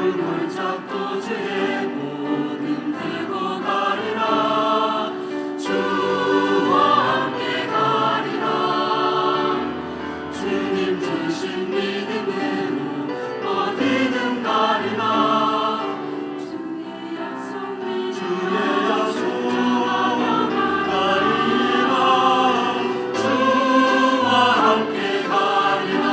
홀홀 잡고 주의 복음 들고 가리라. 주와 함께 가리라. 주님 주신 믿음으로 어디든 가리라. 주의 약속 믿으며 가리라. 주와 함께 가리라.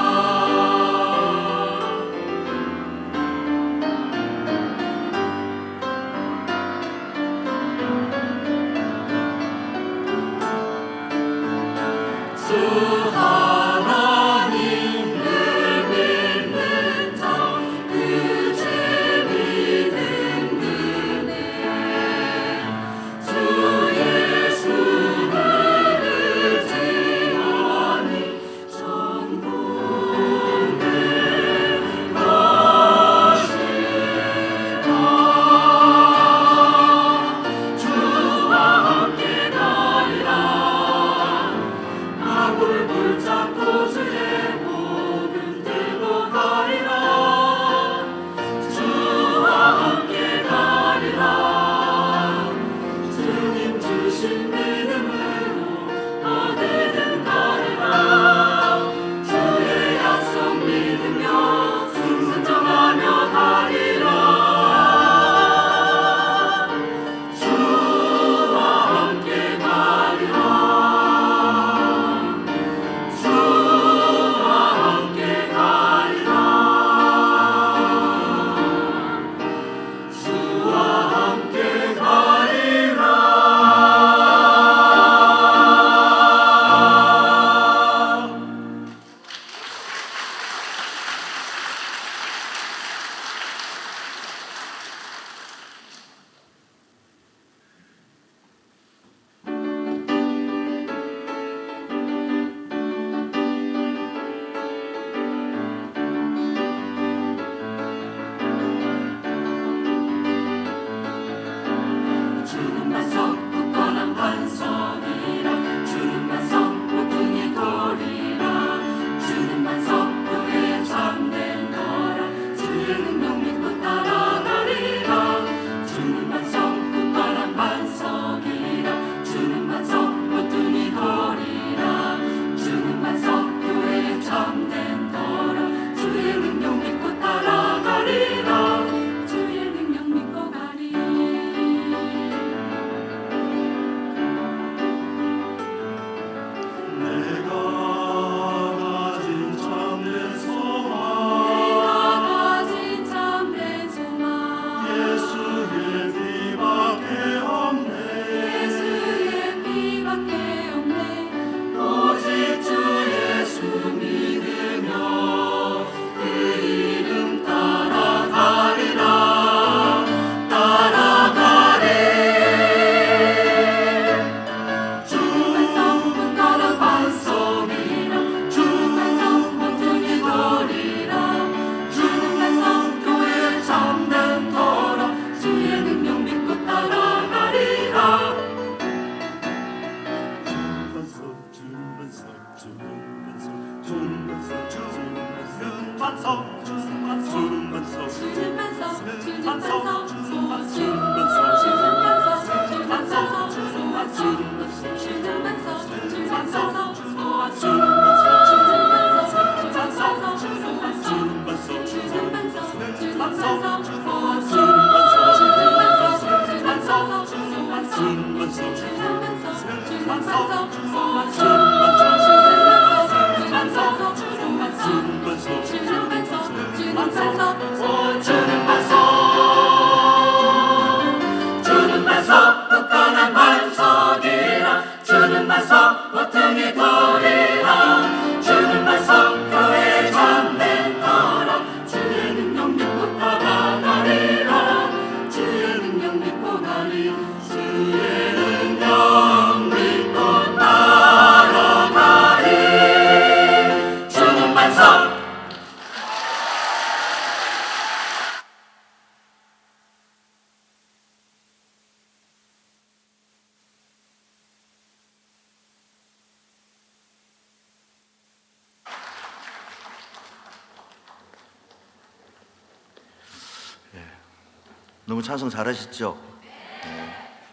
너무 찬송 잘하셨죠?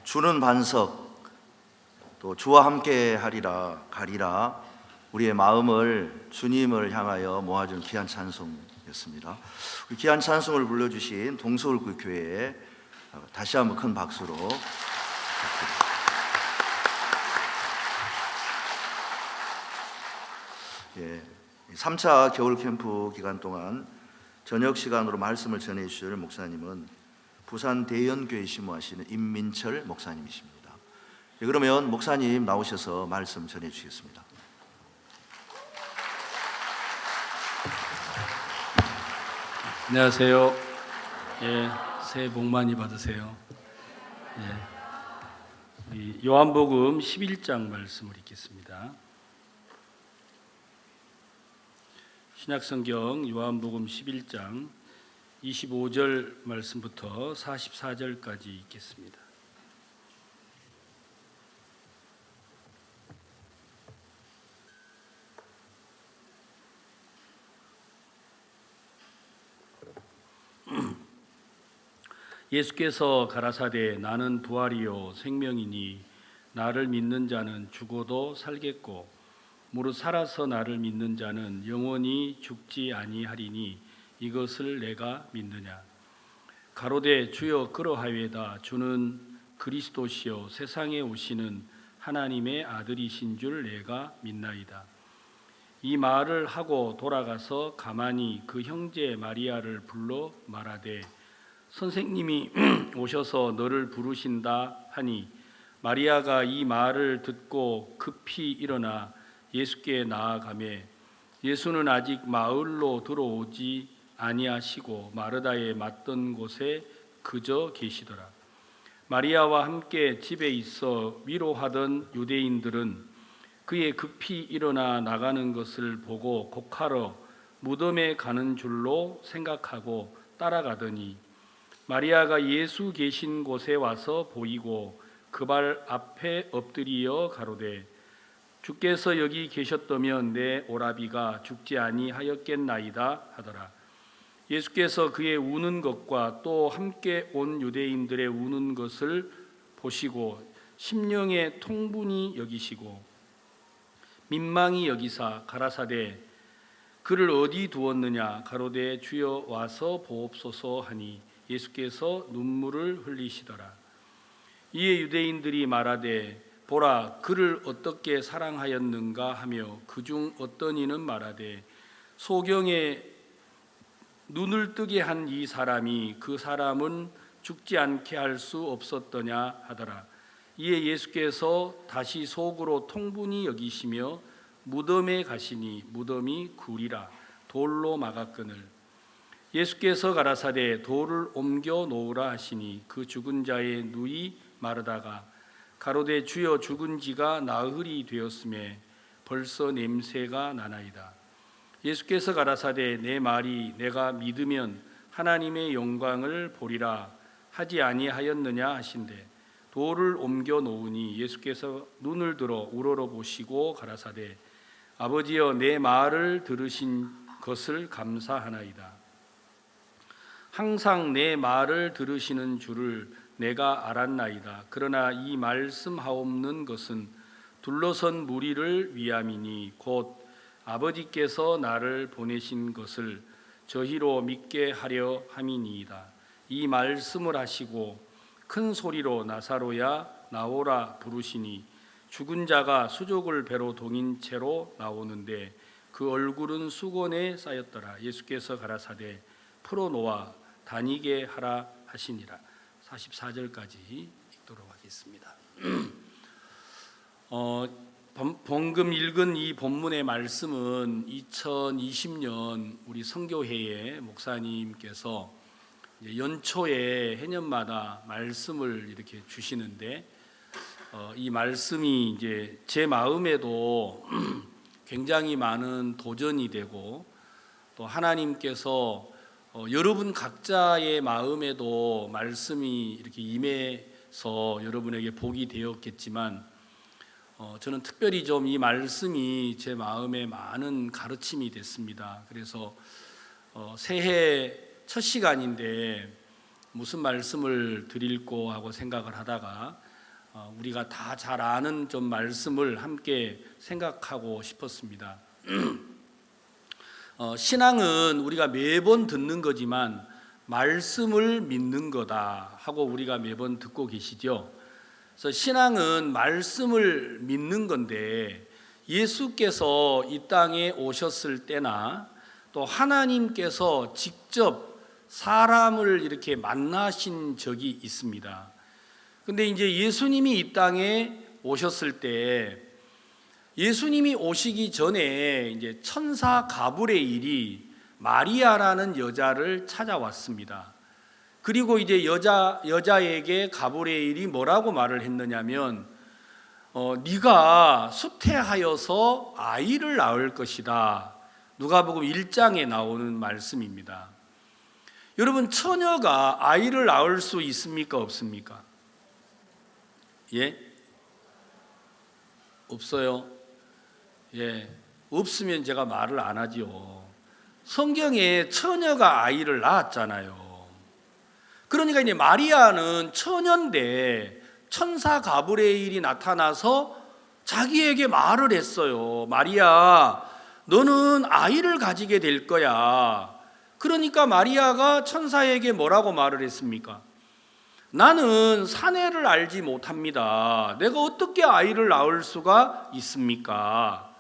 주는 반석, 또 주와 함께 하리라 가리라, 우리의 마음을 주님을 향하여 모아준 귀한 찬송이었습니다. 우리 귀한 찬송을 불러주신 동서울교회에 다시 한번 큰 박수로 부탁드립니다. 3차 겨울 캠프 기간 동안 저녁 시간으로 말씀을 전해 주실 목사님은 부산 대연교회 심무하시는 임민철 목사님이십니다. 그러면 목사님 나오셔서 말씀 전해 주시겠습니다. 안녕하세요. 새해 복 많이 받으세요. 요한복음 11장 말씀을 읽겠습니다. 신약성경 요한복음 11장 25절 말씀부터 44절까지 읽겠습니다. 예수께서 가라사대 나는 부활이요 생명이니 나를 믿는 자는 죽어도 살겠고 무릇 살아서 나를 믿는 자는 영원히 죽지 아니하리니 이것을 내가 믿느냐. 가로되 주여 그러하외다. 주는 그리스도시요 세상에 오시는 하나님의 아들이신 줄 내가 믿나이다. 이 말을 하고 돌아가서 가만히 그 형제 마리아를 불러 말하되 선생님이 오셔서 너를 부르신다 하니 마리아가 이 말을 듣고 급히 일어나 예수께 나아가매 예수는 아직 마을로 들어오지 아니하시고 마르다에 맞던 곳에 그저 계시더라. 마리아와 함께 집에 있어 위로하던 유대인들은 그의 급히 일어나 나가는 것을 보고 곡하러 무덤에 가는 줄로 생각하고 따라가더니 마리아가 예수 계신 곳에 와서 보이고 그 발 앞에 엎드리어 가로되 주께서 여기 계셨다면 내 오라비가 죽지 아니하였겠나이다 하더라. 예수께서 그의 우는 것과 또 함께 온 유대인들의 우는 것을 보시고 심령에 통분히 여기시고 민망히 여기사 가라사대 그를 어디 두었느냐. 가로되 주여 와서 보옵소서 하니 예수께서 눈물을 흘리시더라. 이에 유대인들이 말하되 보라 그를 어떻게 사랑하였는가 하며 그중 어떤 이는 말하되 소경에 눈을 뜨게 한 이 사람이 그 사람은 죽지 않게 할 수 없었더냐 하더라. 이에 예수께서 다시 속으로 통분히 여기시며 무덤에 가시니 무덤이 굴이라 돌로 막았거늘 예수께서 가라사대 돌을 옮겨 놓으라 하시니 그 죽은 자의 누이 마르다가 가로되 주여 죽은 지가 나흘이 되었음에 벌써 냄새가 나나이다. 예수께서 가라사대 내 말이 내가 믿으면 하나님의 영광을 보리라 하지 아니하였느냐 하신대 돌을 옮겨 놓으니 예수께서 눈을 들어 우러러 보시고 가라사대 아버지여 내 말을 들으신 것을 감사하나이다. 항상 내 말을 들으시는 줄을 내가 알았나이다. 그러나 이 말씀하옵는 것은 둘러선 무리를 위함이니 곧 아버지께서 나를 보내신 것을 저희로 믿게 하려 함이니이다. 이 말씀을 하시고 큰 소리로 나사로야 나오라 부르시니 죽은 자가 수족을 배로 동인 채로 나오는데 그 얼굴은 수건에 쌓였더라. 예수께서 가라사대 풀어놓아 다니게 하라 하시니라. 44절까지 읽도록 하겠습니다. 방금 읽은 이 본문의 말씀은 2020년 우리 선교회의 목사님께서 연초에 해년마다 말씀을 이렇게 주시는데 이 말씀이 이제 제 마음에도 굉장히 많은 도전이 되고 또 하나님께서 여러분 각자의 마음에도 말씀이 이렇게 임해서 여러분에게 복이 되었겠지만 저는 특별히 좀 이 말씀이 제 마음에 많은 가르침이 됐습니다. 그래서 새해 첫 시간인데 무슨 말씀을 드릴고 하고 생각을 하다가 우리가 다 잘 아는 좀 말씀을 함께 생각하고 싶었습니다. 신앙은 우리가 매번 듣는 거지만 말씀을 믿는 거다 하고 우리가 매번 듣고 계시죠. 그래서 신앙은 말씀을 믿는 건데 예수께서 이 땅에 오셨을 때나 또 하나님께서 직접 사람을 이렇게 만나신 적이 있습니다. 근데 이제 예수님이 이 땅에 오셨을 때 예수님이 오시기 전에 이제 천사 가브리엘이 마리아라는 여자를 찾아왔습니다. 그리고 이제 여자에게 가브리엘이 뭐라고 말을 했느냐면 네가 수태하여서 아이를 낳을 것이다. 누가복음 1장에 나오는 말씀입니다. 여러분, 처녀가 아이를 낳을 수 있습니까? 없습니까? 예? 없어요? 예. 없으면 제가 말을 안 하지요. 성경에 처녀가 아이를 낳았잖아요. 그러니까 이제 마리아는 처녀인데 천사 가브리엘이 나타나서 자기에게 말을 했어요. 마리아, 너는 아이를 가지게 될 거야. 그러니까 마리아가 천사에게 뭐라고 말을 했습니까? 나는 사내를 알지 못합니다. 내가 어떻게 아이를 낳을 수가 있습니까?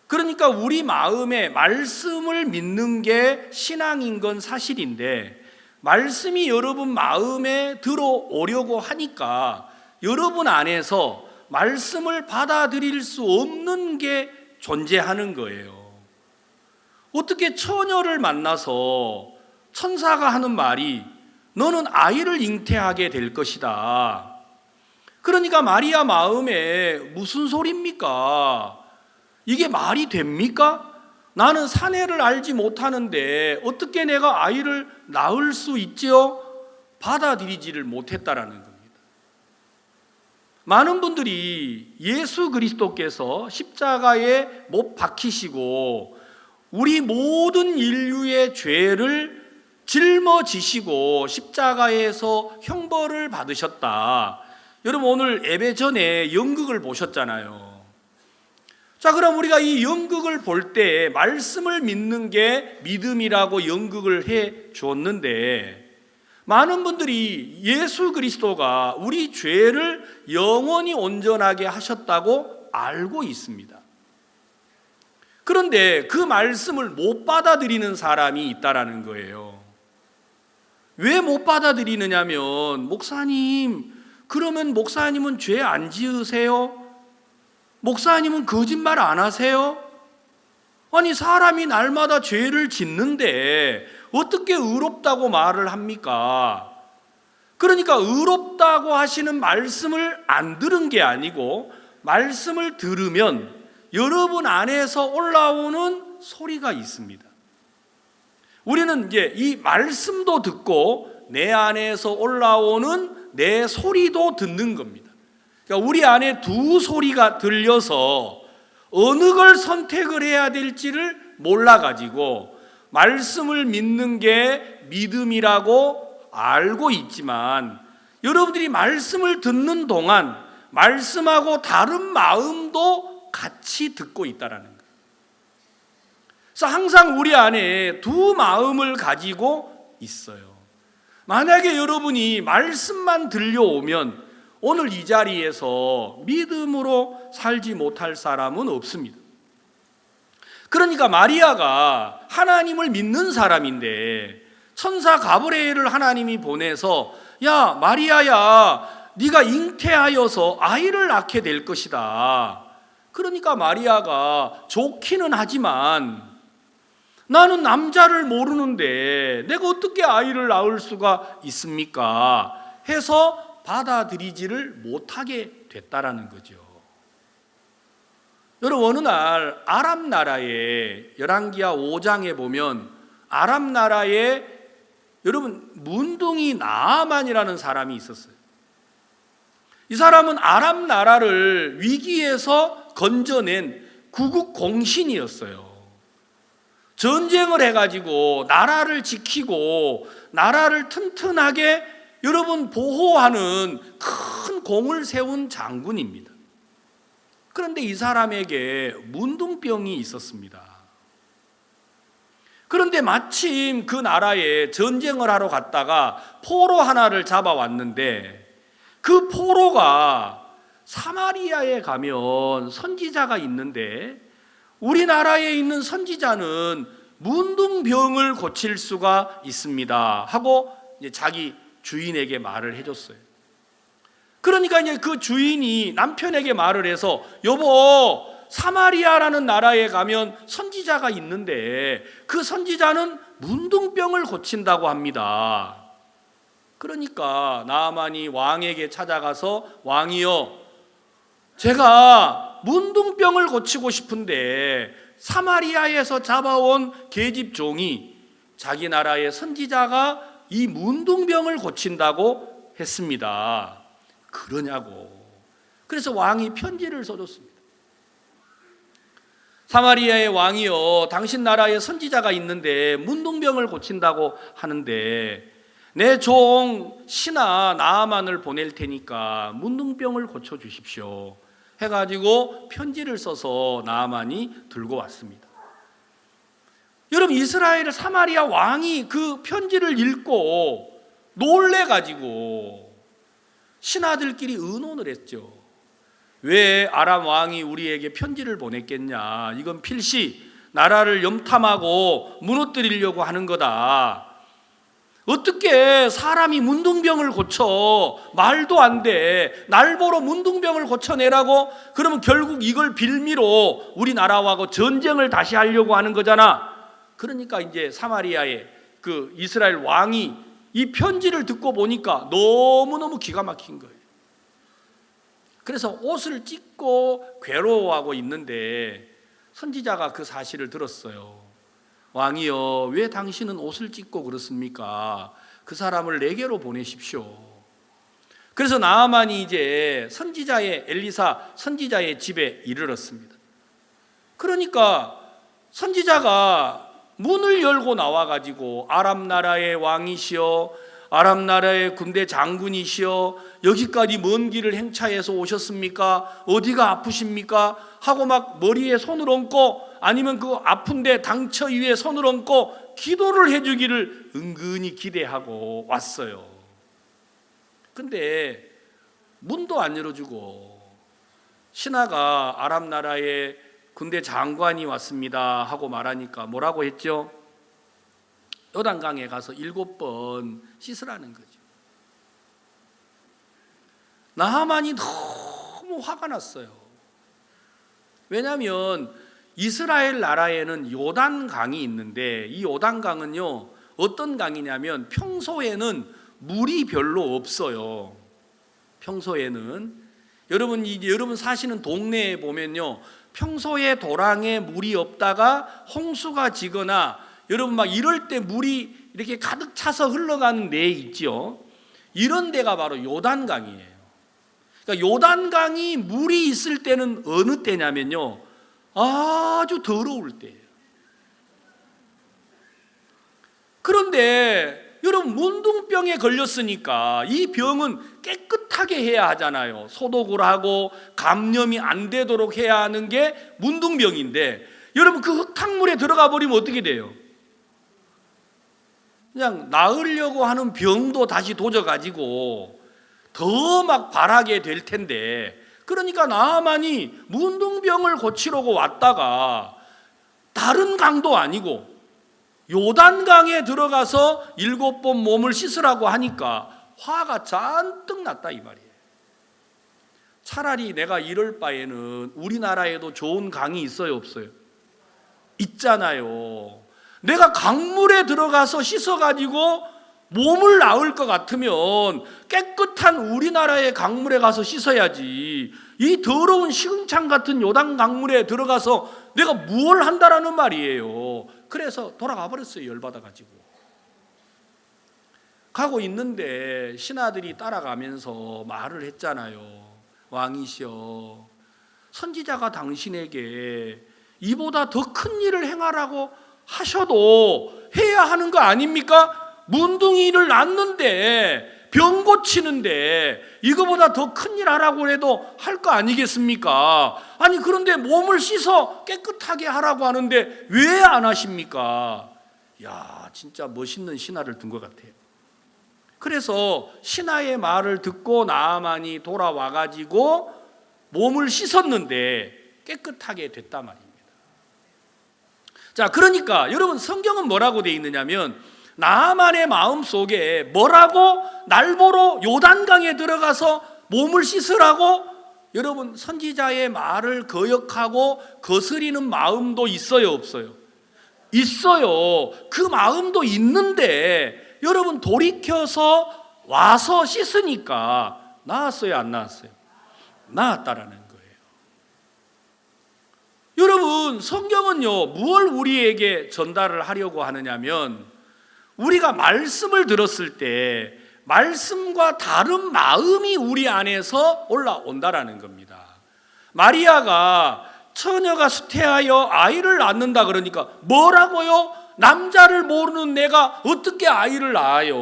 그러니까 우리 마음에 말씀을 믿는 게 신앙인 건 사실인데 말씀이 여러분 마음에 들어오려고 하니까 여러분 안에서 말씀을 받아들일 수 없는 게 존재하는 거예요. 어떻게 처녀를 만나서 천사가 하는 말이 너는 아이를 잉태하게 될 것이다. 그러니까 마리아 마음에 무슨 소리입니까? 이게 말이 됩니까? 나는 사내를 알지 못하는데 어떻게 내가 아이를 낳을 수 있지요? 받아들이지를 못했다라는 겁니다. 많은 분들이 예수 그리스도께서 십자가에 못 박히시고 우리 모든 인류의 죄를 짊어지시고 십자가에서 형벌을 받으셨다. 여러분, 오늘 예배 전에 연극을 보셨잖아요. 자, 그럼 우리가 이 연극을 볼 때 말씀을 믿는 게 믿음이라고 연극을 해 주었는데 많은 분들이 예수 그리스도가 우리 죄를 영원히 온전하게 하셨다고 알고 있습니다. 그런데 그 말씀을 못 받아들이는 사람이 있다라는 거예요. 왜 못 받아들이느냐면 목사님, 그러면 목사님은 죄 안 지으세요? 목사님은 거짓말 안 하세요? 아니, 사람이 날마다 죄를 짓는데 어떻게 의롭다고 말을 합니까? 그러니까 의롭다고 하시는 말씀을 안 들은 게 아니고 말씀을 들으면 여러분 안에서 올라오는 소리가 있습니다. 우리는 이제 이 말씀도 듣고 내 안에서 올라오는 내 소리도 듣는 겁니다. 그러니까 우리 안에 두 소리가 들려서 어느 걸 선택을 해야 될지를 몰라가지고 말씀을 믿는 게 믿음이라고 알고 있지만 여러분들이 말씀을 듣는 동안 말씀하고 다른 마음도 같이 듣고 있다라는 거예요. 그래서 항상 우리 안에 두 마음을 가지고 있어요. 만약에 여러분이 말씀만 들려오면 오늘 이 자리에서 믿음으로 살지 못할 사람은 없습니다. 그러니까 마리아가 하나님을 믿는 사람인데 천사 가브리엘을 하나님이 보내서 야, 마리아야, 네가 잉태하여서 아이를 낳게 될 것이다. 그러니까 마리아가 좋기는 하지만 나는 남자를 모르는데 내가 어떻게 아이를 낳을 수가 있습니까? 해서 받아들이지를 못하게 됐다라는 거죠. 여러분, 어느 날 아람 나라에 열왕기하 5장에 보면 아람 나라에 여러분 문둥이 나아만이라는 사람이 있었어요. 이 사람은 아람 나라를 위기에서 건져낸 구국 공신이었어요. 전쟁을 해가지고 나라를 지키고 나라를 튼튼하게 여러분 보호하는 큰 공을 세운 장군입니다. 그런데 이 사람에게 문둥병이 있었습니다. 그런데 마침 그 나라에 전쟁을 하러 갔다가 포로 하나를 잡아왔는데 그 포로가 사마리아에 가면 선지자가 있는데 우리나라에 있는 선지자는 문둥병을 고칠 수가 있습니다 하고 이제 자기 주인에게 말을 해줬어요. 그러니까 이제 그 주인이 남편에게 말을 해서 여보, 사마리아라는 나라에 가면 선지자가 있는데 그 선지자는 문둥병을 고친다고 합니다. 그러니까 나아만이 왕에게 찾아가서 왕이여, 제가 문둥병을 고치고 싶은데 사마리아에서 잡아온 계집종이 자기 나라의 선지자가 이 문둥병을 고친다고 했습니다. 그러냐고. 그래서 왕이 편지를 써줬습니다. 사마리아의 왕이여, 당신 나라에 선지자가 있는데 문둥병을 고친다고 하는데 내 종 신하 나아만을 보낼 테니까 문둥병을 고쳐주십시오 해가지고 편지를 써서 나아만이 들고 왔습니다. 여러분, 이스라엘 사마리아 왕이 그 편지를 읽고 놀래가지고 신하들끼리 의논을 했죠. 왜 아람 왕이 우리에게 편지를 보냈겠냐, 이건 필시 나라를 염탐하고 무너뜨리려고 하는 거다. 어떻게 사람이 문둥병을 고쳐, 말도 안 돼. 날 보러 문둥병을 고쳐내라고? 그러면 결국 이걸 빌미로 우리나라하고 전쟁을 다시 하려고 하는 거잖아. 그러니까 이제 사마리아의 그 이스라엘 왕이 이 편지를 듣고 보니까 너무너무 기가 막힌 거예요. 그래서 옷을 찢고 괴로워하고 있는데 선지자가 그 사실을 들었어요. 왕이여, 왜 당신은 옷을 찢고 그렇습니까? 그 사람을 내게로 보내십시오. 그래서 나아만이 이제 엘리사 선지자의 집에 이르렀습니다. 그러니까 선지자가 문을 열고 나와가지고 아람 나라의 왕이시여, 아람 나라의 군대 장군이시여, 여기까지 먼 길을 행차해서 오셨습니까? 어디가 아프십니까? 하고 막 머리에 손을 얹고 아니면 그 아픈데 당처 위에 손을 얹고 기도를 해주기를 은근히 기대하고 왔어요. 근데 문도 안 열어주고 신하가 아람 나라의 군대 장관이 왔습니다 하고 말하니까 뭐라고 했죠? 요단강에 가서 7번 씻으라는 거죠. 나하만이 너무 화가 났어요. 왜냐하면 이스라엘 나라에는 요단강이 있는데 이 요단강은요 어떤 강이냐면 평소에는 물이 별로 없어요. 평소에는 여러분 사시는 동네에 보면요 평소에 도랑에 물이 없다가 홍수가 지거나 여러분 막 이럴 때 물이 이렇게 가득 차서 흘러가는 데 있죠. 이런 데가 바로 요단강이에요. 그러니까 요단강이 물이 있을 때는 어느 때냐면요 아주 더러울 때예요. 그런데 여러분 문둥병에 걸렸으니까 이 병은 깨끗하게 해야 하잖아요. 소독을 하고 감염이 안 되도록 해야 하는 게 문둥병인데 여러분 그 흙탕물에 들어가 버리면 어떻게 돼요? 그냥 나으려고 하는 병도 다시 도져가지고 더 막 바라게 될 텐데 그러니까 나아만이 문둥병을 고치려고 왔다가 다른 강도 아니고 요단강에 들어가서 7번 몸을 씻으라고 하니까 화가 잔뜩 났다 이 말이에요. 차라리 내가 이럴 바에는 우리나라에도 좋은 강이 있어요 없어요? 있잖아요. 내가 강물에 들어가서 씻어가지고 몸을 나을 것 같으면 깨끗한 우리나라의 강물에 가서 씻어야지 이 더러운 시궁창 같은 요단 강물에 들어가서 내가 무엇을 한다라는 말이에요. 그래서 돌아가 버렸어요. 열받아가지고 가고 있는데 신하들이 따라가면서 말을 했잖아요. 왕이시여, 선지자가 당신에게 이보다 더 큰 일을 행하라고 하셔도 해야 하는 거 아닙니까? 문둥이를 낳는데 병 고치는데 이거보다 더 큰일 하라고 해도 할 거 아니겠습니까? 아니 그런데 몸을 씻어 깨끗하게 하라고 하는데 왜 안 하십니까? 야, 진짜 멋있는 신하를 둔 것 같아요. 그래서 신하의 말을 듣고 나아만이 돌아와 가지고 몸을 씻었는데 깨끗하게 됐단 말입니다. 자, 그러니까 여러분 성경은 뭐라고 돼 있느냐면 나아만의 마음 속에 뭐라고 날 보러 요단강에 들어가서 몸을 씻으라고 여러분 선지자의 말을 거역하고 거스리는 마음도 있어요, 없어요? 있어요. 그 마음도 있는데 여러분 돌이켜서 와서 씻으니까 나았어요, 안 나았어요? 나았다라는 거예요. 여러분 성경은요 무엇을 우리에게 전달을 하려고 하느냐면 우리가 말씀을 들었을 때 말씀과 다른 마음이 우리 안에서 올라온다라는 겁니다. 마리아가 처녀가 수태하여 아이를 낳는다 그러니까 뭐라고요? 남자를 모르는 내가 어떻게 아이를 낳아요?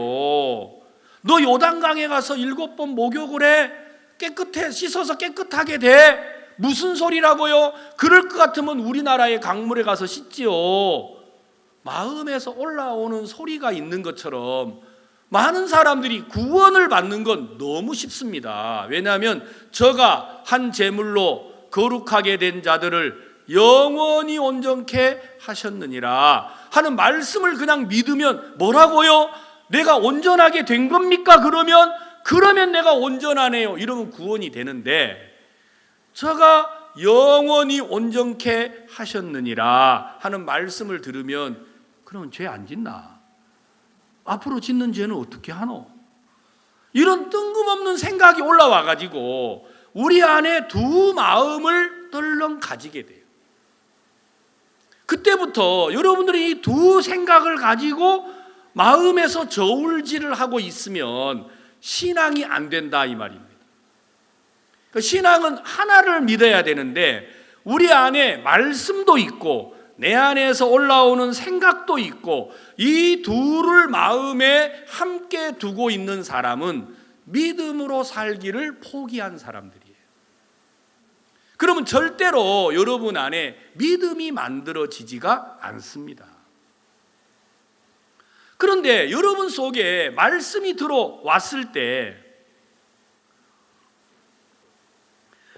너 요단강에 가서 7번 목욕을 해? 깨끗해, 씻어서 깨끗하게 돼? 무슨 소리라고요? 그럴 것 같으면 우리나라의 강물에 가서 씻지요. 마음에서 올라오는 소리가 있는 것처럼 많은 사람들이 구원을 받는 건 너무 쉽습니다. 왜냐하면 저가 한 제물로 거룩하게 된 자들을 영원히 온전케 하셨느니라 하는 말씀을 그냥 믿으면 뭐라고요? 내가 온전하게 된 겁니까? 그러면 내가 온전하네요. 이러면 구원이 되는데 저가 영원히 온전케 하셨느니라 하는 말씀을 들으면 그러면 죄 안 짓나? 앞으로 짓는 죄는 어떻게 하노? 이런 뜬금없는 생각이 올라와 가지고 우리 안에 두 마음을 덜렁 가지게 돼요. 그때부터 여러분들이 이 두 생각을 가지고 마음에서 저울질을 하고 있으면 신앙이 안 된다 이 말입니다. 신앙은 하나를 믿어야 되는데 우리 안에 말씀도 있고 내 안에서 올라오는 생각도 있고 이 둘을 마음에 함께 두고 있는 사람은 믿음으로 살기를 포기한 사람들이에요. 그러면 절대로 여러분 안에 믿음이 만들어지지가 않습니다. 그런데 여러분 속에 말씀이 들어왔을 때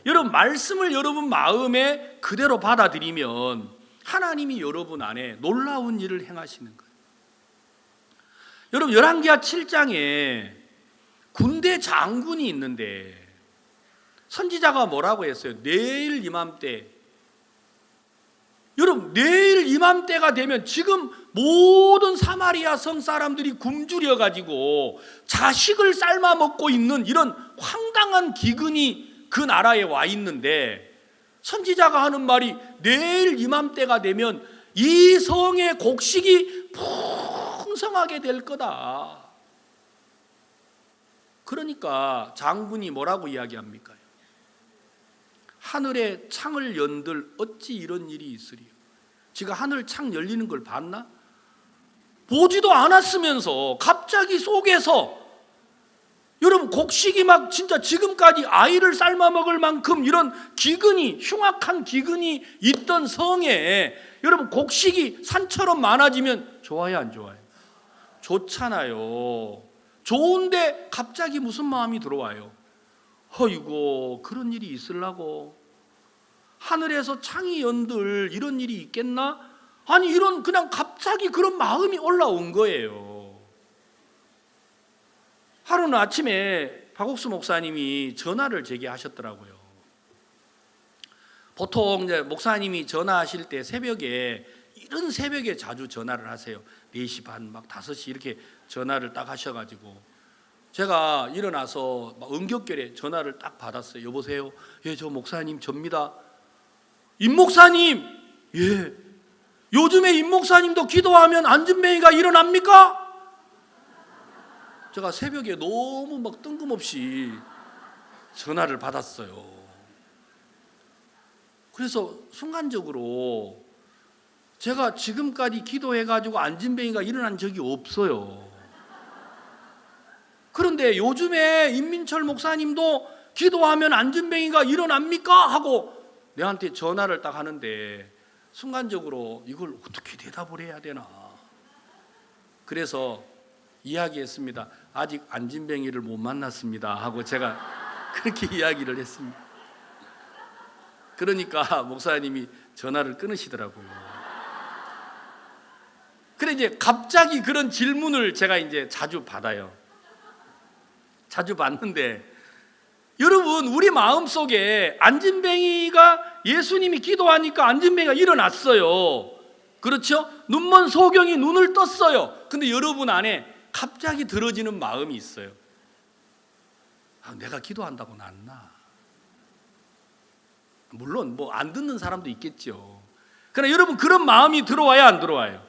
여러분 말씀을 여러분 마음에 그대로 받아들이면 하나님이 여러분 안에 놀라운 일을 행하시는 거예요. 여러분 열왕기하 7장에 군대 장군이 있는데 선지자가 뭐라고 했어요? 내일 이맘때. 여러분 내일 이맘때가 되면 지금 모든 사마리아 성 사람들이 굶주려 가지고 자식을 삶아 먹고 있는 이런 황당한 기근이 그 나라에 와 있는데 선지자가 하는 말이 내일 이맘때가 되면 이 성의 곡식이 풍성하게 될 거다. 그러니까 장군이 뭐라고 이야기합니까? 하늘에 창을 연들 어찌 이런 일이 있으리요. 지가 하늘 창 열리는 걸 봤나? 보지도 않았으면서 갑자기 속에서 여러분 곡식이 막 진짜 지금까지 아이를 삶아 먹을 만큼 이런 기근이 흉악한 기근이 있던 성에 여러분 곡식이 산처럼 많아지면 좋아요 안 좋아요? 좋잖아요. 좋은데 갑자기 무슨 마음이 들어와요? 어이고 그런 일이 있으려고 하늘에서 창이 연들 이런 일이 있겠나? 아니 이런 그냥 갑자기 그런 마음이 올라온 거예요. 하루는 아침에 박옥수 목사님이 전화를 제게 하셨더라고요. 보통 이제 목사님이 전화하실 때 새벽에 이른 새벽에 자주 전화를 하세요. 4시 반 막 5시 이렇게 전화를 딱 하셔가지고 제가 일어나서 막 응격결에 전화를 딱 받았어요. 여보세요? 예, 저 목사님 접니다. 임 목사님, 예. 요즘에 임 목사님도 기도하면 안진뱅이가 일어납니까? 제가 새벽에 너무 막 뜬금없이 전화를 받았어요. 그래서 순간적으로 제가 지금까지 기도해가지고 안진뱅이가 일어난 적이 없어요. 그런데 요즘에 임민철 목사님도 기도하면 안진뱅이가 일어납니까? 하고 내한테 전화를 딱 하는데 순간적으로 이걸 어떻게 대답을 해야 되나. 그래서 이야기했습니다. 아직 안진뱅이를 못 만났습니다 하고 제가 그렇게 이야기를 했습니다. 그러니까 목사님이 전화를 끊으시더라고요. 그래 이제 갑자기 그런 질문을 제가 이제 자주 받아요. 자주 받는데 여러분, 우리 마음속에 안진뱅이가 예수님이 기도하니까 안진뱅이가 일어났어요. 그렇죠? 눈먼 소경이 눈을 떴어요. 근데 여러분 안에 갑자기 들어지는 마음이 있어요. 내가 기도한다고 낫나? 물론 뭐 안 듣는 사람도 있겠죠. 그러나 여러분, 그런 마음이 들어와야 안 들어와요?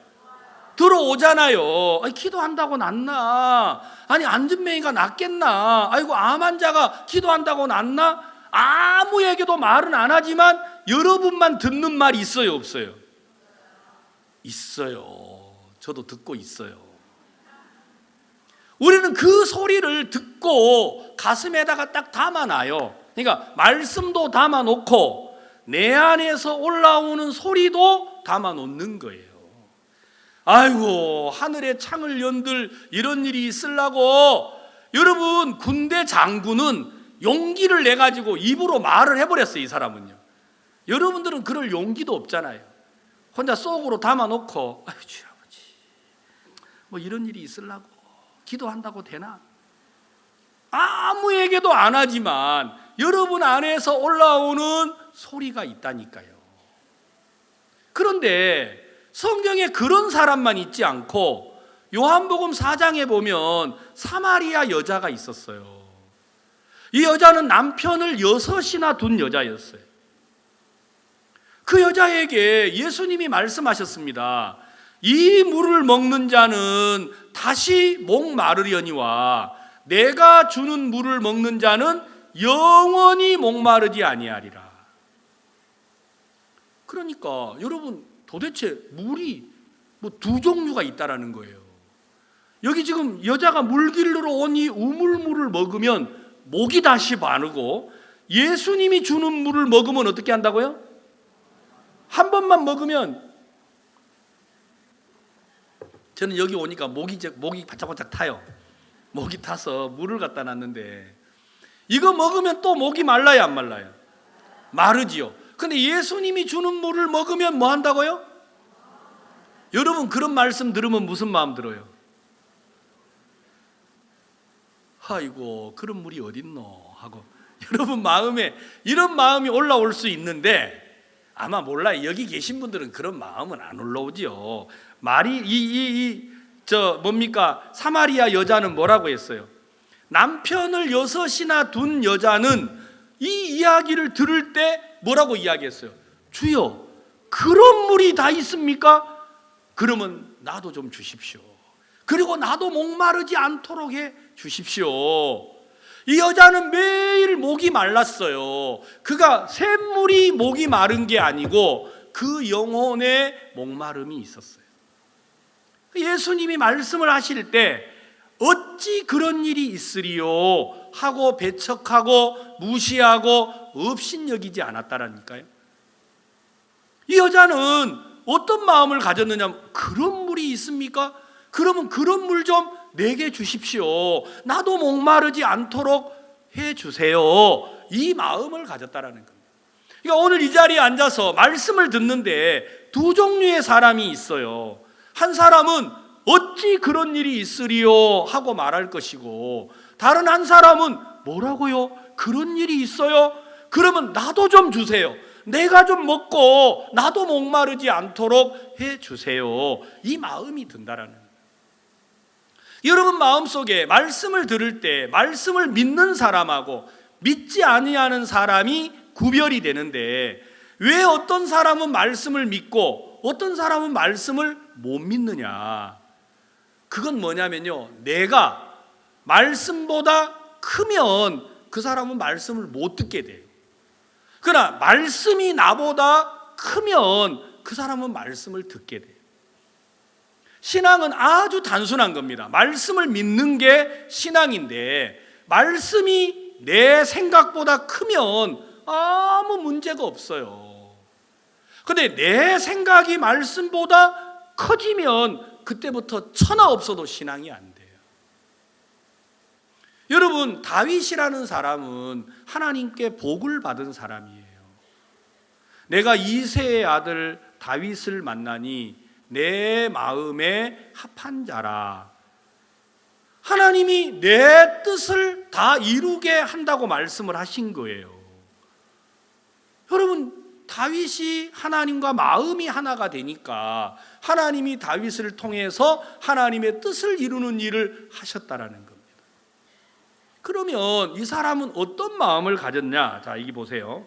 들어오잖아요. 기도한다고 낫나? 아니 안진뱅이가 낫겠나? 아이고 암 환자가 기도한다고 낫나? 아무에게도 말은 안 하지만 여러분만 듣는 말이 있어요, 없어요? 있어요. 저도 듣고 있어요. 우리는 그 소리를 듣고 가슴에다가 딱 담아놔요. 그러니까 말씀도 담아놓고 내 안에서 올라오는 소리도 담아놓는 거예요. 아이고 하늘에 창을 연들 이런 일이 있으려고. 여러분, 군대 장군은 용기를 내가지고 입으로 말을 해버렸어요. 이 사람은요. 여러분들은 그럴 용기도 없잖아요. 혼자 속으로 담아놓고 아유 주여 아버지 뭐 이런 일이 있으려고 기도한다고 되나? 아무에게도 안 하지만 여러분 안에서 올라오는 소리가 있다니까요. 그런데 성경에 그런 사람만 있지 않고 요한복음 4장에 보면 사마리아 여자가 있었어요. 이 여자는 남편을 6이나 둔 여자였어요. 그 여자에게 예수님이 말씀하셨습니다. 이 물을 먹는 자는 다시 목마르려니와 내가 주는 물을 먹는 자는 영원히 목마르지 아니하리라. 그러니까 여러분, 도대체 물이 뭐 두 종류가 있다라는 거예요. 여기 지금 여자가 물길로 온 이 우물물을 먹으면 목이 다시 마르고, 예수님이 주는 물을 먹으면 어떻게 한다고요? 한 번만 먹으면, 저는 여기 오니까 목이 바짝바짝 타요. 목이 타서 물을 갖다 놨는데 이거 먹으면 또 목이 말라요, 안 말라요? 마르지요. 근데 예수님이 주는 물을 먹으면 뭐 한다고요? 여러분, 그런 말씀 들으면 무슨 마음 들어요? 아이고 그런 물이 어딨노 하고 여러분 마음에 이런 마음이 올라올 수 있는데, 아마 몰라요. 여기 계신 분들은 그런 마음은 안 올라오지요. 말이 뭡니까? 사마리아 여자는 뭐라고 했어요? 남편을 6이나 둔 여자는 이 이야기를 들을 때 뭐라고 이야기했어요? 주여, 그런 물이 다 있습니까? 그러면 나도 좀 주십시오. 그리고 나도 목마르지 않도록 해 주십시오. 이 여자는 매일 목이 말랐어요. 그가 샘물이 목이 마른 게 아니고 그 영혼에 목마름이 있었어요. 예수님이 말씀을 하실 때 어찌 그런 일이 있으리요 하고 배척하고 무시하고 업신여기지 않았다라니까요. 이 여자는 어떤 마음을 가졌느냐? 그런 물이 있습니까? 그러면 그런 물 좀 내게 주십시오. 나도 목마르지 않도록 해주세요. 이 마음을 가졌다라는 겁니다. 그러니까 오늘 이 자리에 앉아서 말씀을 듣는데 두 종류의 사람이 있어요. 한 사람은 어찌 그런 일이 있으리요 하고 말할 것이고, 다른 한 사람은 뭐라고요? 그런 일이 있어요? 그러면 나도 좀 주세요. 내가 좀 먹고 나도 목마르지 않도록 해주세요. 이 마음이 든다라는 거예요. 여러분 마음속에 말씀을 들을 때 말씀을 믿는 사람하고 믿지 아니하는 사람이 구별이 되는데, 왜 어떤 사람은 말씀을 믿고 어떤 사람은 말씀을 못 믿느냐? 그건 뭐냐면요, 내가 말씀보다 크면 그 사람은 말씀을 못 듣게 돼요. 그러나 말씀이 나보다 크면 그 사람은 말씀을 듣게 돼요. 신앙은 아주 단순한 겁니다. 말씀을 믿는 게 신앙인데 말씀이 내 생각보다 크면 아무 문제가 없어요. 근데 내 생각이 말씀보다 커지면 그때부터 천하 없어도 신앙이 안 돼요. 여러분, 다윗이라는 사람은 하나님께 복을 받은 사람이에요. 내가 이새의 아들 다윗을 만나니 내 마음에 합한 자라. 하나님이 내 뜻을 다 이루게 한다고 말씀을 하신 거예요. 여러분, 다윗이 하나님과 마음이 하나가 되니까 하나님이 다윗을 통해서 하나님의 뜻을 이루는 일을 하셨다라는 겁니다. 그러면 이 사람은 어떤 마음을 가졌냐? 자, 여기 보세요.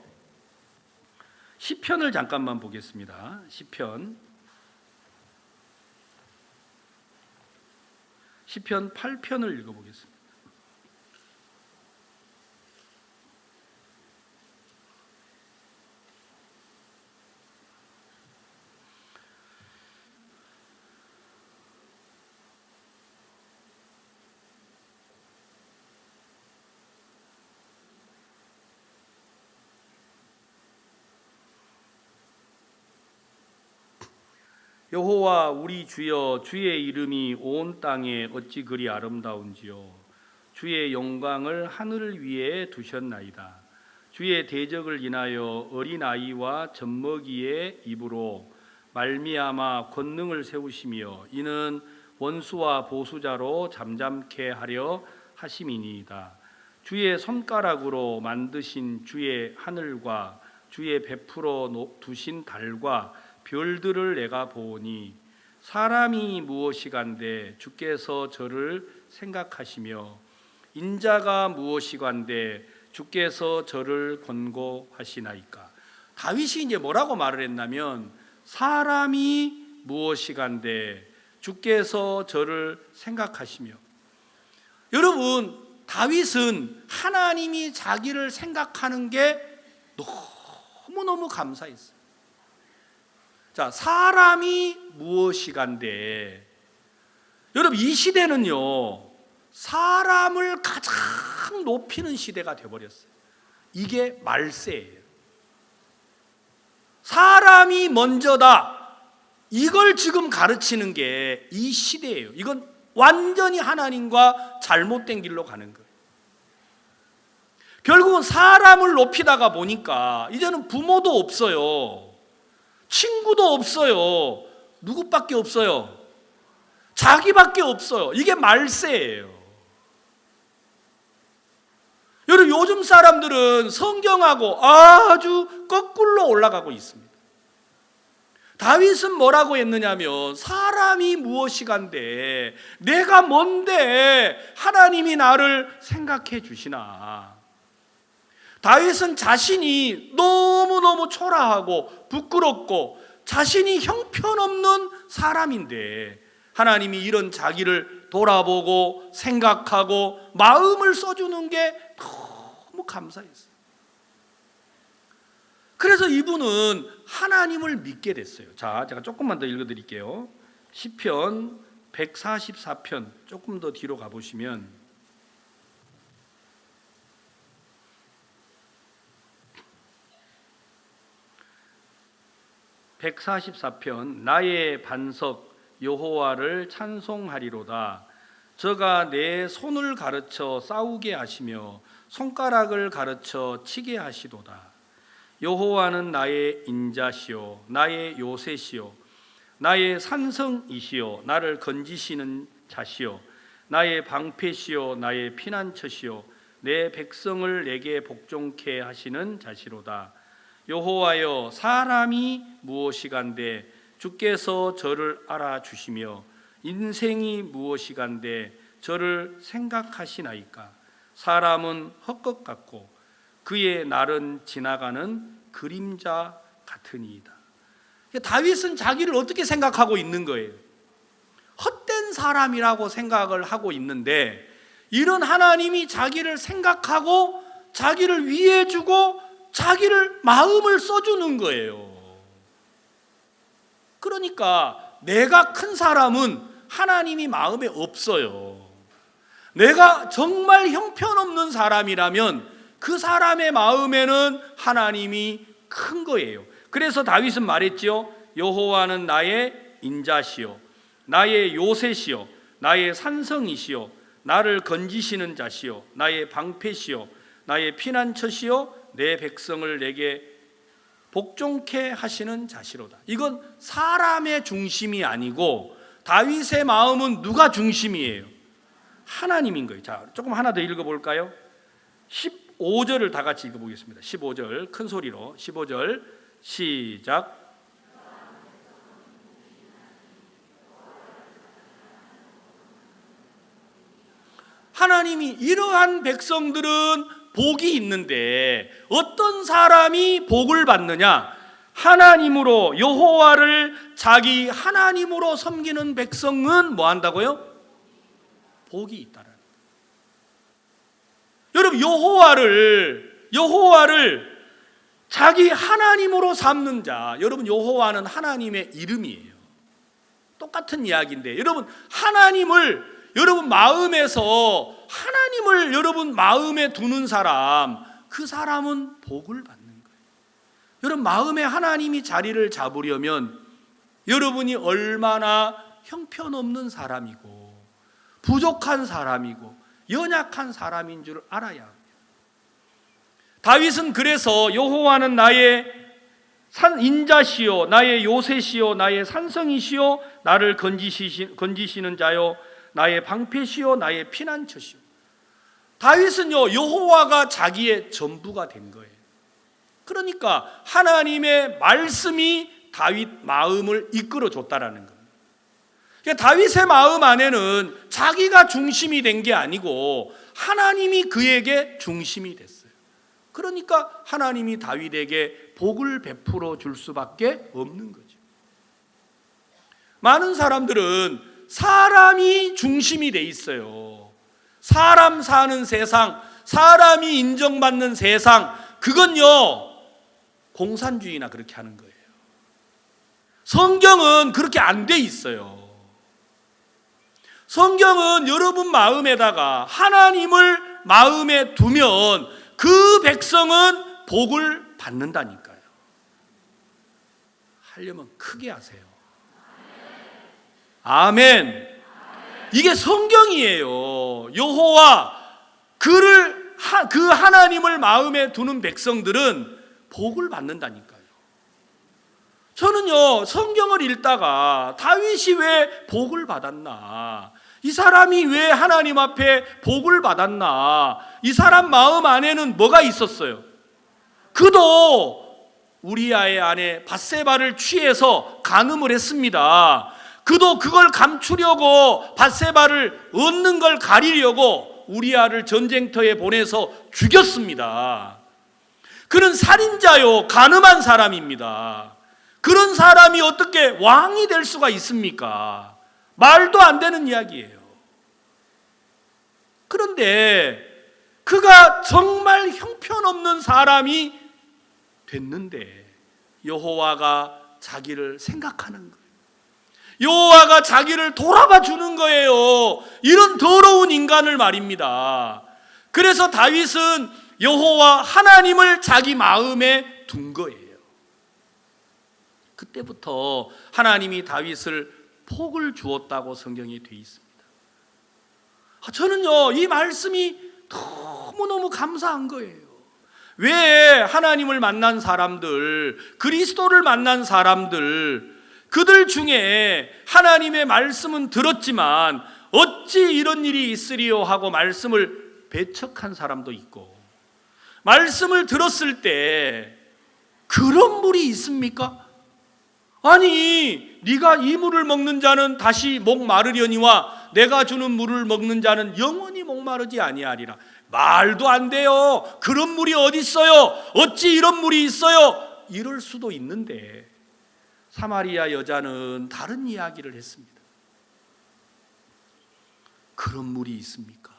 시편을 잠깐만 보겠습니다. 시편 8편을 읽어보겠습니다. 여호와 우리 주여, 주의 이름이 온 땅에 어찌 그리 아름다운지요. 주의 영광을 하늘 위에 두셨나이다. 주의 대적을 인하여 어린아이와 젖먹이의 입으로 말미암아 권능을 세우시며 이는 원수와 보수자로 잠잠케 하려 하심이니이다. 주의 손가락으로 만드신 주의 하늘과 주의 베풀어 두신 달과 별들을 내가 보니 사람이 무엇이간데 주께서 저를 생각하시며 인자가 무엇이간데 주께서 저를 권고하시나이까. 다윗이 이제 뭐라고 말을 했냐면 사람이 무엇이간데 주께서 저를 생각하시며. 여러분, 다윗은 하나님이 자기를 생각하는 게 너무너무 감사했어요. 자, 사람이 무엇이간데, 여러분, 이 시대는요 사람을 가장 높이는 시대가 되어버렸어요. 이게 말세예요. 사람이 먼저다, 이걸 지금 가르치는 게 이 시대예요. 이건 완전히 하나님과 잘못된 길로 가는 거예요. 결국은 사람을 높이다가 보니까 이제는 부모도 없어요. 친구도 없어요. 누구밖에 없어요? 자기밖에 없어요. 이게 말세예요. 여러분, 요즘 사람들은 성경하고 아주 거꾸로 올라가고 있습니다. 다윗은 뭐라고 했느냐면 사람이 무엇이간데 내가 뭔데 하나님이 나를 생각해 주시나. 다윗은 자신이 너무너무 초라하고 부끄럽고 자신이 형편없는 사람인데 하나님이 이런 자기를 돌아보고 생각하고 마음을 써주는 게 너무 감사했어요. 그래서 이분은 하나님을 믿게 됐어요. 자, 제가 조금만 더 읽어드릴게요. 시편 144편 조금 더 뒤로 가보시면 (144편) 나의 반석 여호와를 찬송하리로다. 저가 내 손을 가르쳐 싸우게 하시며 손가락을 가르쳐 치게 하시도다. 여호와는 나의 인자시요 나의 요새시요 나의 산성이시요 나를 건지시는 자시요 나의 방패시요 나의 피난처시요 내 백성을 내게 복종케 하시는 자시로다. 여호와여, 사람이 무엇이간데 주께서 저를 알아주시며 인생이 무엇이간데 저를 생각하시나이까. 사람은 헛것 같고 그의 날은 지나가는 그림자 같으니이다. 다윗은 자기를 어떻게 생각하고 있는 거예요? 헛된 사람이라고 생각을 하고 있는데 이런 하나님이 자기를 생각하고 자기를 위해주고 자기를 마음을 써주는 거예요. 그러니까 내가 큰 사람은 하나님이 마음에 없어요. 내가 정말 형편없는 사람이라면 그 사람의 마음에는 하나님이 큰 거예요. 그래서 다윗은 말했죠. 여호와는 나의 인자시요 나의 요새시요 나의 산성이시요 나를 건지시는 자시요 나의 방패시요 나의 피난처시요 내 백성을 내게 복종케 하시는 자시로다. 이건 사람의 중심이 아니고 다윗의 마음은 누가 중심이에요? 하나님인 거예요. 자, 조금 하나 더 읽어볼까요? 15절을 다 같이 읽어보겠습니다. 15절 큰 소리로 15절 시작. 하나님이 이러한 백성들은 복이 있는데 어떤 사람이 복을 받느냐? 하나님으로 여호와를 자기 하나님으로 섬기는 백성은 뭐 한다고요? 복이 있다는. 여러분 여호와를 자기 하나님으로 삼는 자, 여러분 여호와는 하나님의 이름이에요. 똑같은 이야기인데 여러분 하나님을 여러분 마음에서 하나님을 여러분 마음에 두는 사람, 그 사람은 복을 받는 거예요. 여러분 마음에 하나님이 자리를 잡으려면 여러분이 얼마나 형편없는 사람이고 부족한 사람이고 연약한 사람인 줄 알아야 합니다. 다윗은 그래서 여호와는 나의 인자시요 나의 요새시요 나의 산성이시요 나를 건지시는 자요 나의 방패시요 나의 피난처시요. 다윗은요 여호와가 자기의 전부가 된 거예요. 그러니까 하나님의 말씀이 다윗 마음을 이끌어 줬다라는 겁니다. 그러니까 다윗의 마음 안에는 자기가 중심이 된 게 아니고 하나님이 그에게 중심이 됐어요. 그러니까 하나님이 다윗에게 복을 베풀어 줄 수밖에 없는 거죠. 많은 사람들은 사람이 중심이 돼 있어요. 사람 사는 세상, 사람이 인정받는 세상, 그건요 공산주의나 그렇게 하는 거예요. 성경은 그렇게 안 돼 있어요. 성경은 여러분 마음에다가 하나님을 마음에 두면 그 백성은 복을 받는다니까요. 하려면 크게 하세요. 아멘. 이게 성경이에요. 여호와 그 하나님을 마음에 두는 백성들은 복을 받는다니까요. 저는요 성경을 읽다가 다윗이 왜 복을 받았나, 이 사람이 왜 하나님 앞에 복을 받았나, 이 사람 마음 안에는 뭐가 있었어요? 그도 우리아의 아내 밧세바를 취해서 간음을 했습니다. 그도 그걸 감추려고 밧세바를 얻는 걸 가리려고 우리아를 전쟁터에 보내서 죽였습니다. 그는 살인자요 간음한 사람입니다. 그런 사람이 어떻게 왕이 될 수가 있습니까? 말도 안 되는 이야기예요. 그런데 그가 정말 형편없는 사람이 됐는데 여호와가 자기를 생각하는 거예요. 여호와가 자기를 돌아봐 주는 거예요. 이런 더러운 인간을 말입니다. 그래서 다윗은 여호와 하나님을 자기 마음에 둔 거예요. 그때부터 하나님이 다윗을 복을 주었다고 성경에 되어 있습니다. 저는요 이 말씀이 너무너무 감사한 거예요. 왜 하나님을 만난 사람들, 그리스도를 만난 사람들, 그들 중에 하나님의 말씀은 들었지만 어찌 이런 일이 있으리요 하고 말씀을 배척한 사람도 있고, 말씀을 들었을 때 그런 물이 있습니까? 아니 네가 이 물을 먹는 자는 다시 목마르려니와 내가 주는 물을 먹는 자는 영원히 목마르지 아니하리라. 말도 안 돼요. 그런 물이 어디 있어요? 어찌 이런 물이 있어요? 이럴 수도 있는데 사마리아 여자는 다른 이야기를 했습니다. 그런 물이 있습니까?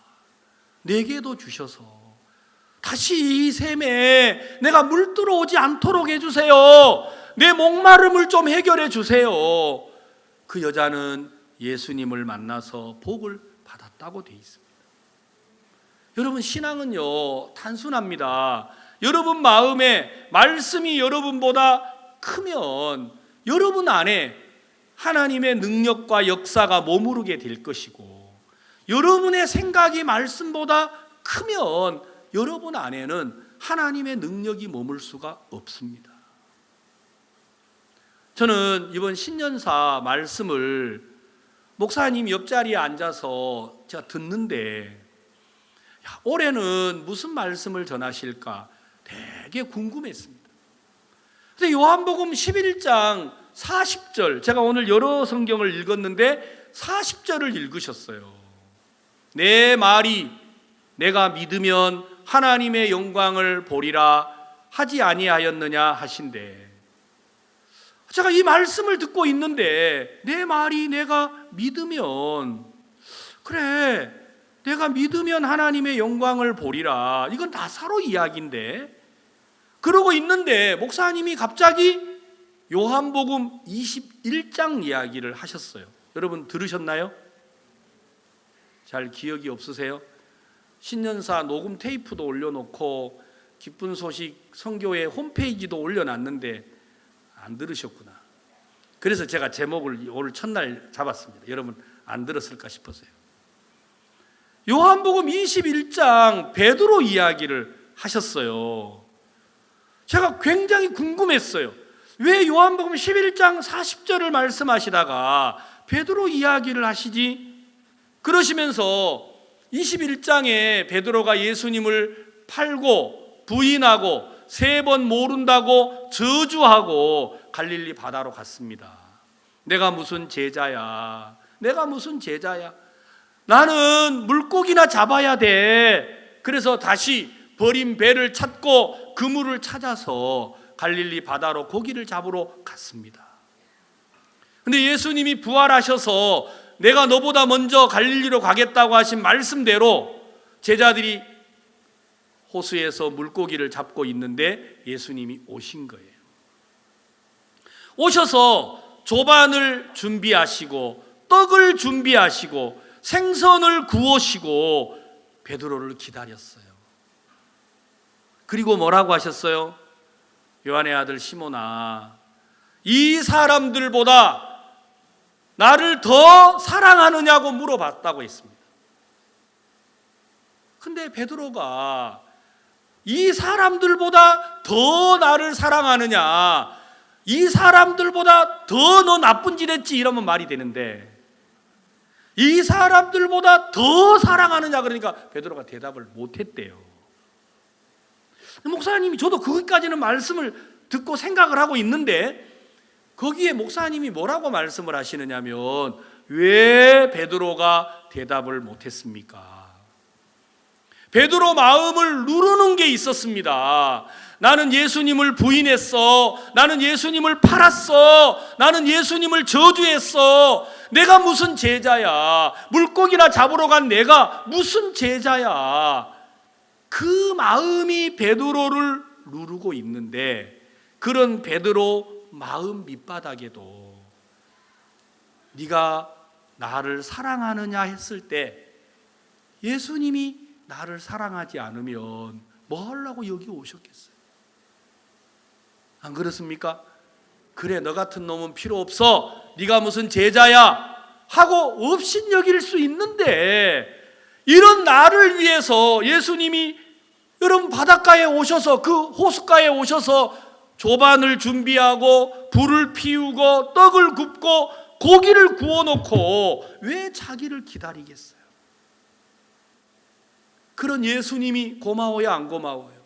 내게도 주셔서 다시 이 샘에 내가 물 들어오지 않도록 해주세요. 내 목마름을 좀 해결해 주세요. 그 여자는 예수님을 만나서 복을 받았다고 되어 있습니다. 여러분, 신앙은요 단순합니다. 여러분 마음에 말씀이 여러분보다 크면 여러분 안에 하나님의 능력과 역사가 머무르게 될 것이고, 여러분의 생각이 말씀보다 크면 여러분 안에는 하나님의 능력이 머물 수가 없습니다. 저는 이번 신년사 말씀을 목사님 옆자리에 앉아서 제가 듣는데, 올해는 무슨 말씀을 전하실까 되게 궁금했습니다. 근데 요한복음 11장 40절, 제가 오늘 여러 성경을 읽었는데 40절을 읽으셨어요. 내 말이 내가 믿으면 하나님의 영광을 보리라 하지 아니하였느냐 하신대. 제가 이 말씀을 듣고 있는데, 내 말이 내가 믿으면, 그래, 내가 믿으면 하나님의 영광을 보리라, 이건 다 서로 이야기인데, 그러고 있는데 목사님이 갑자기 요한복음 21장 이야기를 하셨어요. 여러분 들으셨나요? 잘 기억이 없으세요? 신년사 녹음 테이프도 올려놓고 기쁜 소식 선교회 홈페이지도 올려놨는데 안 들으셨구나. 그래서 제가 제목을 오늘 첫날 잡았습니다. 여러분 안 들었을까 싶어서요. 요한복음 21장 베드로 이야기를 하셨어요. 제가 굉장히 궁금했어요. 왜 요한복음 11장 40절을 말씀하시다가 베드로 이야기를 하시지? 그러시면서 21장에 베드로가 예수님을 팔고 부인하고 3번 모른다고 저주하고 갈릴리 바다로 갔습니다. 내가 무슨 제자야, 내가 무슨 제자야, 나는 물고기나 잡아야 돼. 그래서 다시 버린 배를 찾고 그물을 찾아서 갈릴리 바다로 고기를 잡으러 갔습니다. 근데 예수님이 부활하셔서 내가 너보다 먼저 갈릴리로 가겠다고 하신 말씀대로 제자들이 호수에서 물고기를 잡고 있는데 예수님이 오신 거예요. 오셔서 조반을 준비하시고 떡을 준비하시고 생선을 구우시고 베드로를 기다렸어요. 그리고 뭐라고 하셨어요? 요한의 아들 시몬아, 이 사람들보다 나를 더 사랑하느냐고 물어봤다고 했습니다. 근데 베드로가 이 사람들보다 더 나를 사랑하느냐, 이 사람들보다 더 너 나쁜 짓 했지, 이러면 말이 되는데 이 사람들보다 더 사랑하느냐 그러니까 베드로가 대답을 못했대요. 목사님이, 저도 거기까지는 말씀을 듣고 생각을 하고 있는데 거기에 목사님이 뭐라고 말씀을 하시느냐면, 왜 베드로가 대답을 못했습니까? 베드로 마음을 누르는 게 있었습니다. 나는 예수님을 부인했어, 나는 예수님을 팔았어, 나는 예수님을 저주했어, 내가 무슨 제자야, 물고기나 잡으러 간 내가 무슨 제자야. 그 마음이 베드로를 누르고 있는데, 그런 베드로 마음 밑바닥에도 네가 나를 사랑하느냐 했을 때 예수님이 나를 사랑하지 않으면 뭐 하려고 여기 오셨겠어요? 안 그렇습니까? 그래, 너 같은 놈은 필요 없어, 네가 무슨 제자야 하고 업신여길 수 있는데, 이런 나를 위해서 예수님이 여러분 바닷가에 오셔서, 그 호숫가에 오셔서 조반을 준비하고 불을 피우고 떡을 굽고 고기를 구워놓고 왜 자기를 기다리겠어요? 그런 예수님이 고마워요, 안 고마워요?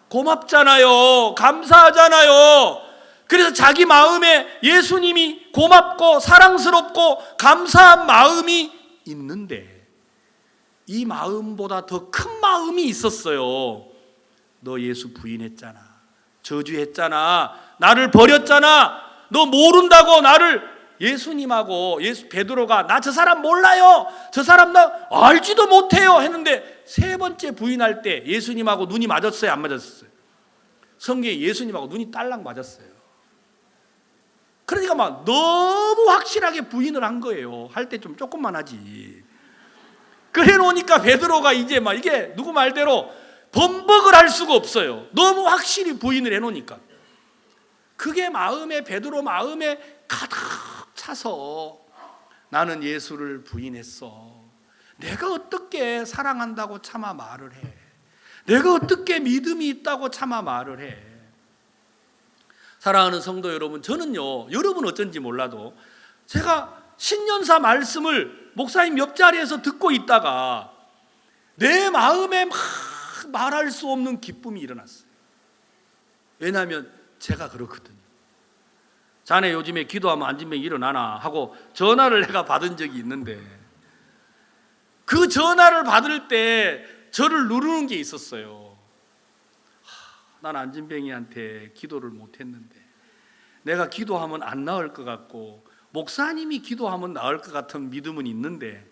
고맙잖아요. 감사하잖아요. 그래서 자기 마음에 예수님이 고맙고 사랑스럽고 감사한 마음이 있는데, 이 마음보다 더 큰 마음이 있었어요. 너 예수 부인했잖아, 저주했잖아, 나를 버렸잖아, 너 모른다고 나를. 예수님하고 베드로가 나 저 사람 몰라요, 저 사람 나 알지도 못해요 했는데 3번째 부인할 때 예수님하고 눈이 맞았어요, 안 맞았어요? 성경에 예수님하고 눈이 딸랑 맞았어요. 그러니까 막 너무 확실하게 부인을 한 거예요. 할 때 좀 조금만 하지. 그래 놓으니까 베드로가 이제 막 이게 누구 말대로 번복을 할 수가 없어요. 너무 확실히 부인을 해 놓으니까. 그게 베드로 마음에 가득 차서 나는 예수를 부인했어. 내가 어떻게 사랑한다고 차마 말을 해. 내가 어떻게 믿음이 있다고 차마 말을 해. 사랑하는 성도 여러분, 저는요, 여러분 어쩐지 몰라도 제가 신년사 말씀을 목사님 옆자리에서 듣고 있다가 내 마음에 막 말할 수 없는 기쁨이 일어났어요. 왜냐하면 제가 그렇거든요. 자네 요즘에 기도하면 안진병이 일어나나 하고 전화를 내가 받은 적이 있는데, 그 전화를 받을 때 저를 누르는 게 있었어요. 난 안진병이한테 기도를 못했는데 내가 기도하면 안 나을 것 같고 목사님이 기도하면 나을 것 같은 믿음은 있는데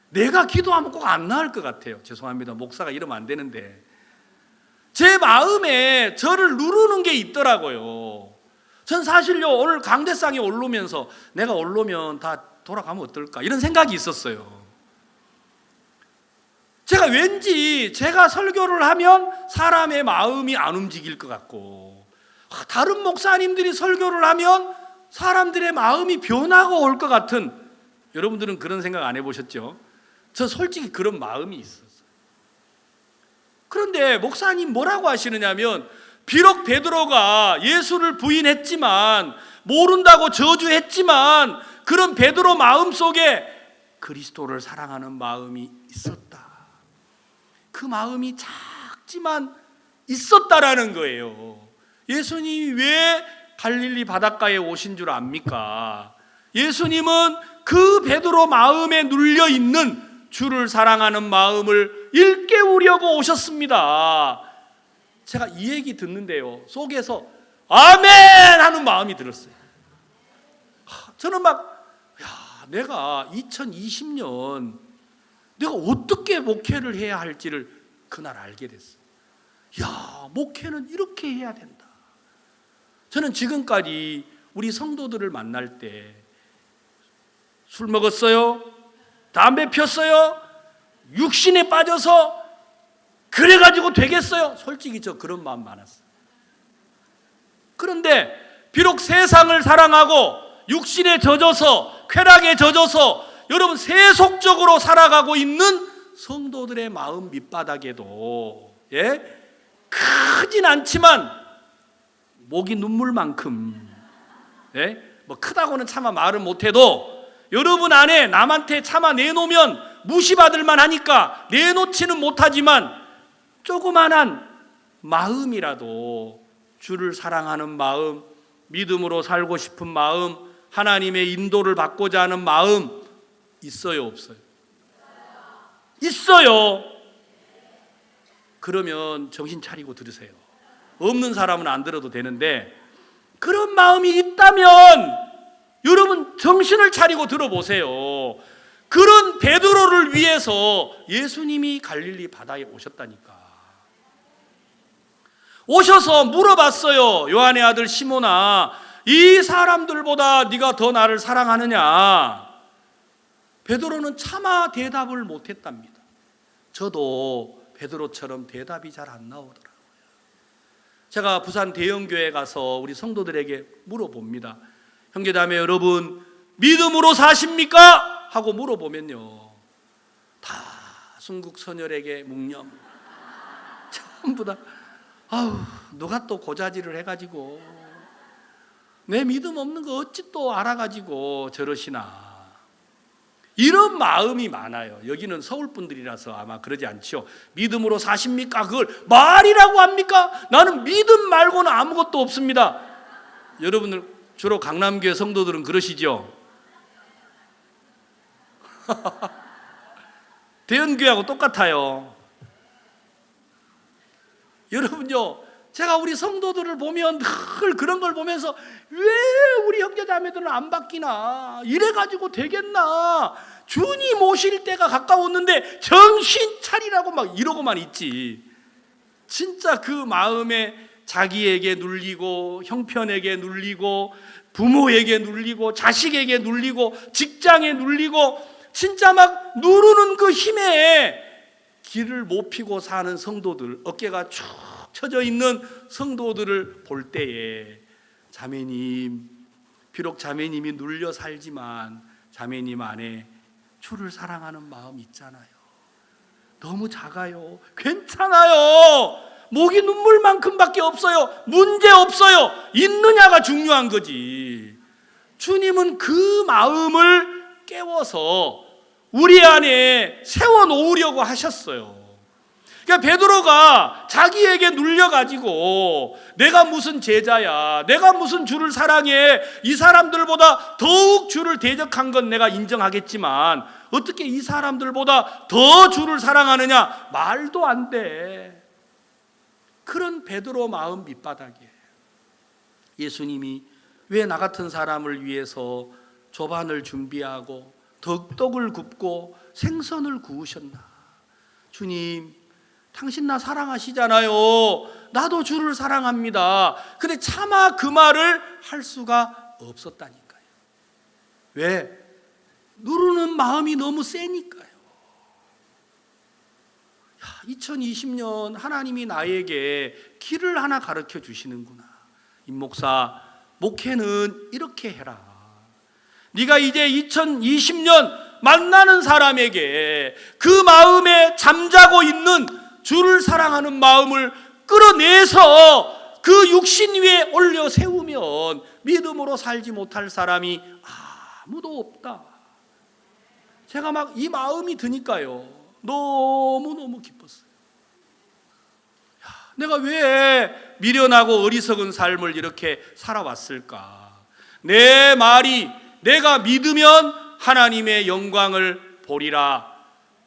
내가 기도하면 꼭 안 나을 것 같아요. 죄송합니다. 목사가 이러면 안 되는데 제 마음에 저를 누르는 게 있더라고요. 전 사실요, 오늘 강대상에 오르면서 내가 오르면 다 돌아가면 어떨까 이런 생각이 있었어요. 제가 왠지 제가 설교를 하면 사람의 마음이 안 움직일 것 같고, 다른 목사님들이 설교를 하면 사람들의 마음이 변화가 올 것 같은, 여러분들은 그런 생각 안 해보셨죠? 저 솔직히 그런 마음이 있었어요. 그런데 목사님 뭐라고 하시느냐면, 비록 베드로가 예수를 부인했지만, 모른다고 저주했지만, 그런 베드로 마음 속에 그리스도를 사랑하는 마음이 있었다. 그 마음이 작지만 있었다라는 거예요. 예수님이 왜 갈릴리 바닷가에 오신 줄 압니까? 예수님은 그 베드로 마음에 눌려 있는 주를 사랑하는 마음을 일깨우려고 오셨습니다. 제가 이 얘기 듣는데요, 속에서 아멘 하는 마음이 들었어요. 저는 내가 2020년 내가 어떻게 목회를 해야 할지를 그날 알게 됐어요. 목회는 이렇게 해야 된다. 저는 지금까지 우리 성도들을 만날 때 술 먹었어요? 담배 폈어요? 육신에 빠져서 그래가지고 되겠어요? 솔직히 저 그런 마음 많았어요. 그런데 비록 세상을 사랑하고 육신에 젖어서 쾌락에 젖어서 여러분 세속적으로 살아가고 있는 성도들의 마음 밑바닥에도 크진 않지만 목이 눈물만큼 뭐 크다고는 차마 말을 못해도 여러분 안에 남한테 차마 내놓으면 무시받을 만하니까 내놓지는 못하지만 조그만한 마음이라도 주를 사랑하는 마음, 믿음으로 살고 싶은 마음, 하나님의 인도를 받고자 하는 마음 있어요, 없어요? 있어요. 그러면 정신 차리고 들으세요. 없는 사람은 안 들어도 되는데 그런 마음이 있다면 여러분 정신을 차리고 들어보세요. 그런 베드로를 위해서 예수님이 갈릴리 바다에 오셨다니까. 오셔서 물어봤어요. 요한의 아들 시몬아, 이 사람들보다 네가 더 나를 사랑하느냐? 베드로는 차마 대답을 못했답니다. 저도 베드로처럼 대답이 잘 안 나오더라고요. 제가 부산 대형교회 가서 우리 성도들에게 물어봅니다. 형제자매 여러분, 믿음으로 사십니까? 하고 물어보면요, 다 순국선열에게 묵념. 전부 다 누가 또 고자질을 해가지고 내 믿음 없는 거 어찌 또 알아가지고 저러시나, 이런 마음이 많아요. 여기는 서울 분들이라서 아마 그러지 않죠. 믿음으로 사십니까? 그걸 말이라고 합니까? 나는 믿음 말고는 아무것도 없습니다. 여러분들 주로 강남교회 성도들은 그러시죠? 대연교회하고 똑같아요. 여러분요, 제가 우리 성도들을 보면 늘 그런 걸 보면서 왜 우리 형제자매들은 안 바뀌나, 이래가지고 되겠나, 주님 오실 때가 가까웠는데 정신 차리라고 막 이러고만 있지. 진짜 그 마음에 자기에게 눌리고 형편에게 눌리고 부모에게 눌리고 자식에게 눌리고 직장에 눌리고 진짜 막 누르는 그 힘에 길을 못 피고 사는 성도들, 어깨가 축 처져 있는 성도들을 볼 때에 자매님, 비록 자매님이 눌려 살지만 자매님 안에 주를 사랑하는 마음 있잖아요. 너무 작아요. 괜찮아요. 목이 눈물만큼밖에 없어요. 문제 없어요. 있느냐가 중요한 거지. 주님은 그 마음을 깨워서 우리 안에 세워놓으려고 하셨어요. 그러니까 베드로가 자기에게 눌려가지고 내가 무슨 제자야, 내가 무슨 주를 사랑해, 이 사람들보다 더욱 주를 대적한 건 내가 인정하겠지만 어떻게 이 사람들보다 더 주를 사랑하느냐? 말도 안 돼. 그런 베드로 마음 밑바닥에 예수님이 왜 나 같은 사람을 위해서 조반을 준비하고 떡을 굽고 생선을 구우셨나? 주님, 당신 나 사랑하시잖아요. 나도 주를 사랑합니다. 근데 차마 그 말을 할 수가 없었다니까요. 왜? 누르는 마음이 너무 세니까요. 2020년 하나님이 나에게 길을 하나 가르쳐 주시는구나. 임 목사, 목회는 이렇게 해라. 네가 이제 2020년 만나는 사람에게 그 마음에 잠자고 있는 주를 사랑하는 마음을 끌어내서 그 육신 위에 올려 세우면 믿음으로 살지 못할 사람이 아무도 없다. 제가 막 이 마음이 드니까요, 너무너무 기뻤어요. 내가 왜 미련하고 어리석은 삶을 이렇게 살아왔을까? 내 말이 내가 믿으면 하나님의 영광을 보리라.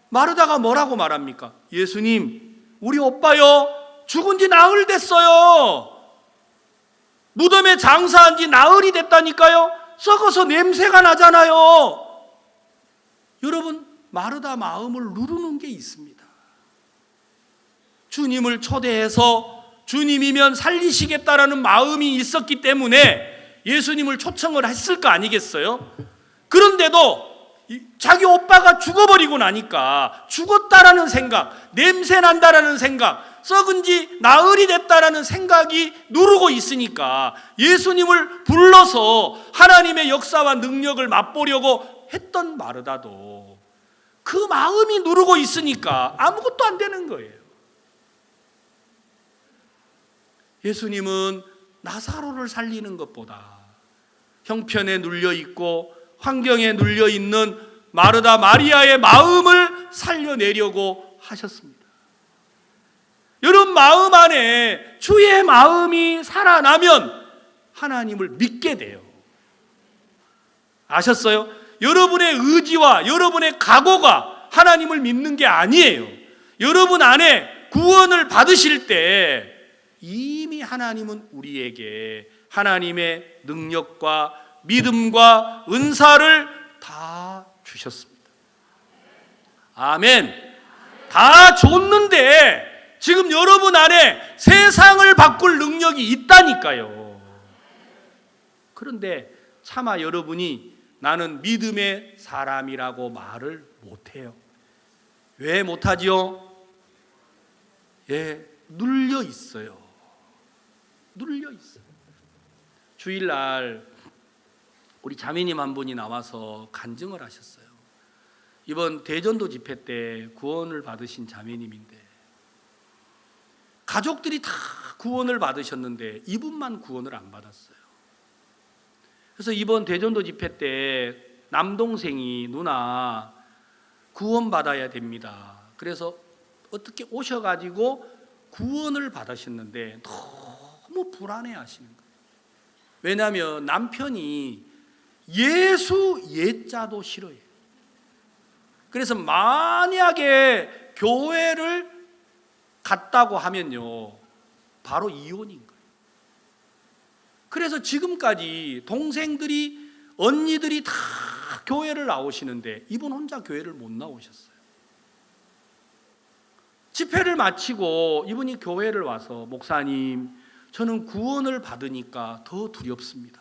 마르다가 뭐라고 말합니까? 예수님, 우리 오빠요 죽은 지 나흘 됐어요. 무덤에 장사한 지 나흘이 됐다니까요. 썩어서 냄새가 나잖아요. 여러분, 마르다 마음을 누르는 게 있습니다. 주님을 초대해서 주님이면 살리시겠다라는 마음이 있었기 때문에 예수님을 초청을 했을 거 아니겠어요? 그런데도 자기 오빠가 죽어버리고 나니까 죽었다라는 생각, 냄새 난다라는 생각, 썩은 지 나흘이 됐다라는 생각이 누르고 있으니까 예수님을 불러서 하나님의 역사와 능력을 맛보려고 했던 마르다도 그 마음이 누르고 있으니까 아무것도 안 되는 거예요. 예수님은 나사로를 살리는 것보다 형편에 눌려 있고 환경에 눌려 있는 마르다 마리아의 마음을 살려내려고 하셨습니다. 여러분 마음 안에 주의 마음이 살아나면 하나님을 믿게 돼요. 아셨어요? 여러분의 의지와 여러분의 각오가 하나님을 믿는 게 아니에요. 여러분 안에 구원을 받으실 때 이미 하나님은 우리에게 하나님의 능력과 믿음과 은사를 다 주셨습니다. 아멘. 다 줬는데 지금 여러분 안에 세상을 바꿀 능력이 있다니까요. 그런데 차마 여러분이 나는 믿음의 사람이라고 말을 못해요. 왜 못하지요? 눌려 있어요. 눌려 있어요. 주일날 우리 자매님 한 분이 나와서 간증을 하셨어요. 이번 대전도 집회 때 구원을 받으신 자매님인데 가족들이 다 구원을 받으셨는데 이분만 구원을 안 받았어요. 그래서 이번 대전도 집회 때 남동생이 누나 구원 받아야 됩니다. 그래서 어떻게 오셔가지고 구원을 받으셨는데 너무 불안해 하시는 거예요. 왜냐하면 남편이 예수 예자도 싫어해요. 그래서 만약에 교회를 갔다고 하면요 바로 이혼인 거예요. 그래서 지금까지 동생들이 언니들이 다 교회를 나오시는데 이분 혼자 교회를 못 나오셨어요. 집회를 마치고 이분이 교회를 와서 목사님 저는 구원을 받으니까 더 두렵습니다.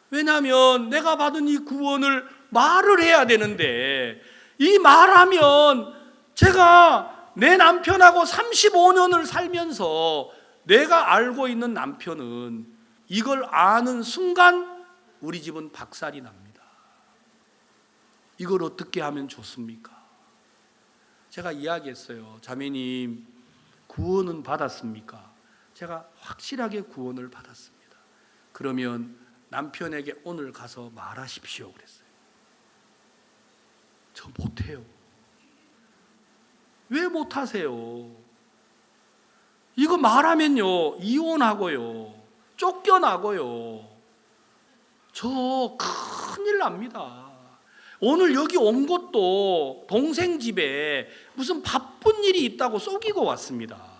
왜냐하면 내가 받은 이 구원을 말을 해야 되는데, 이 말하면 제가 내 남편하고 35년을 살면서 내가 알고 있는 남편은 이걸 아는 순간 우리 집은 박살이 납니다. 이걸 어떻게 하면 좋습니까? 제가 이야기했어요. 자매님, 구원은 받았습니까? 제가 확실하게 구원을 받았습니다. 그러면 남편에게 오늘 가서 말하십시오 그랬어요. 저 못해요. 왜 못하세요? 이거 말하면요 이혼하고요, 쫓겨나고요, 저 큰일 납니다. 오늘 여기 온 것도 동생 집에 무슨 바쁜 일이 있다고 속이고 왔습니다.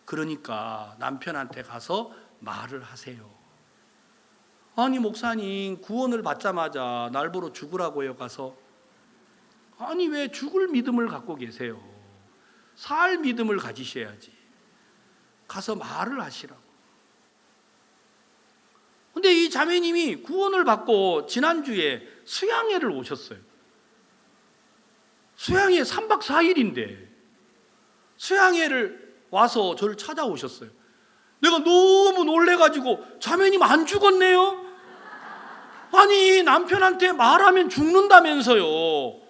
그러니까 남편한테 가서 말을 하세요. 아니 목사님, 구원을 받자마자 날 보러 죽으라고요 가서? 아니 왜 죽을 믿음을 갖고 계세요? 살 믿음을 가지셔야지. 가서 말을 하시라고. 근데 이 자매님이 구원을 받고 지난주에 수양회를 오셨어요. 수양회 3박 4일인데 수양회를 와서 저를 찾아오셨어요. 내가 너무 놀래가지고, 자매님 안 죽었네요? 아니 남편한테 말하면 죽는다면서요.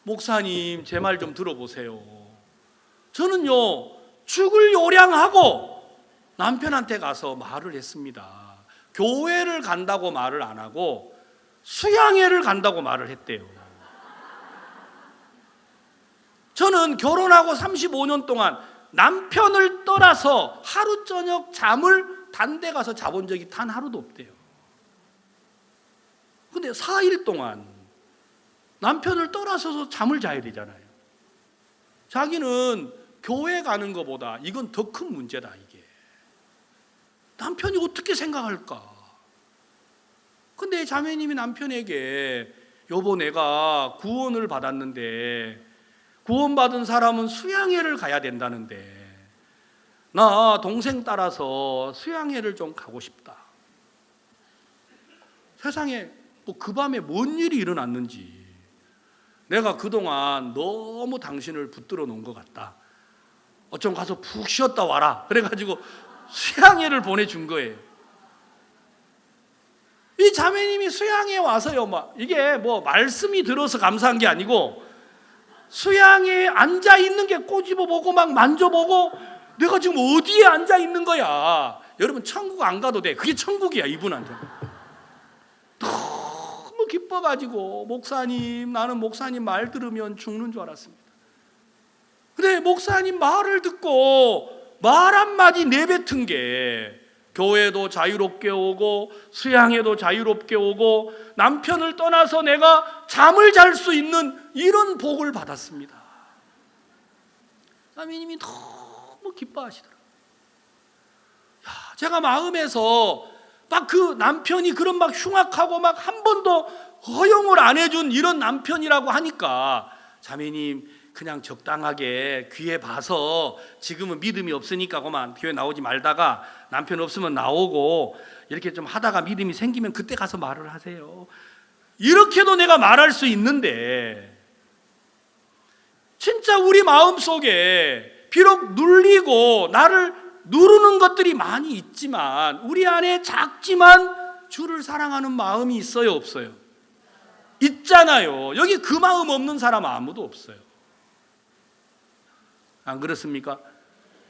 목사님 제 말 좀 들어보세요. 저는요 죽을 요량하고 남편한테 가서 말을 했습니다. 교회를 간다고 말을 안 하고 수양회를 간다고 말을 했대요. 저는 결혼하고 35년 동안 남편을 떠나서 하루 저녁 잠을 단 데 가서 자본 적이 단 하루도 없대요. 근데 4일 동안 남편을 떠나서서 잠을 자야 되잖아요. 자기는 교회 가는 것보다 이건 더 큰 문제다. 이게 남편이 어떻게 생각할까? 근데 자매님이 남편에게, 여보 내가 구원을 받았는데 구원받은 사람은 수양회를 가야 된다는데 나 동생 따라서 수양회를 좀 가고 싶다. 세상에 뭐 그 밤에 뭔 일이 일어났는지, 내가 그동안 너무 당신을 붙들어 놓은 것 같다. 좀 가서 푹 쉬었다 와라. 그래가지고 수양회를 보내준 거예요. 이 자매님이 수양회 와서요, 이게 뭐 말씀이 들어서 감사한 게 아니고, 수양회에 앉아 있는 게 꼬집어 보고 막 만져보고, 내가 지금 어디에 앉아 있는 거야. 여러분 천국 안 가도 돼. 그게 천국이야 이분한테. 너무 기뻐가지고, 목사님 나는 목사님 말 들으면 죽는 줄 알았습니다. 근데 목사님 말을 듣고 말 한마디 내뱉은 게 교회도 자유롭게 오고 수양회도 자유롭게 오고 남편을 떠나서 내가 잠을 잘 수 있는 이런 복을 받았습니다. 자매님이 너무 기뻐하시더라고요. 제가 마음에서 막 그 남편이 그런 막 흉악하고 막 한 번도 허용을 안 해준 이런 남편이라고 하니까, 자매님 그냥 적당하게 귀에 봐서 지금은 믿음이 없으니까 그만 교회 나오지 말다가 남편 없으면 나오고 이렇게 좀 하다가 믿음이 생기면 그때 가서 말을 하세요. 이렇게도 내가 말할 수 있는데, 진짜 우리 마음속에 비록 눌리고 나를 누르는 것들이 많이 있지만 우리 안에 작지만 주를 사랑하는 마음이 있어요 없어요? 있잖아요. 여기 그 마음 없는 사람 아무도 없어요. 안 그렇습니까?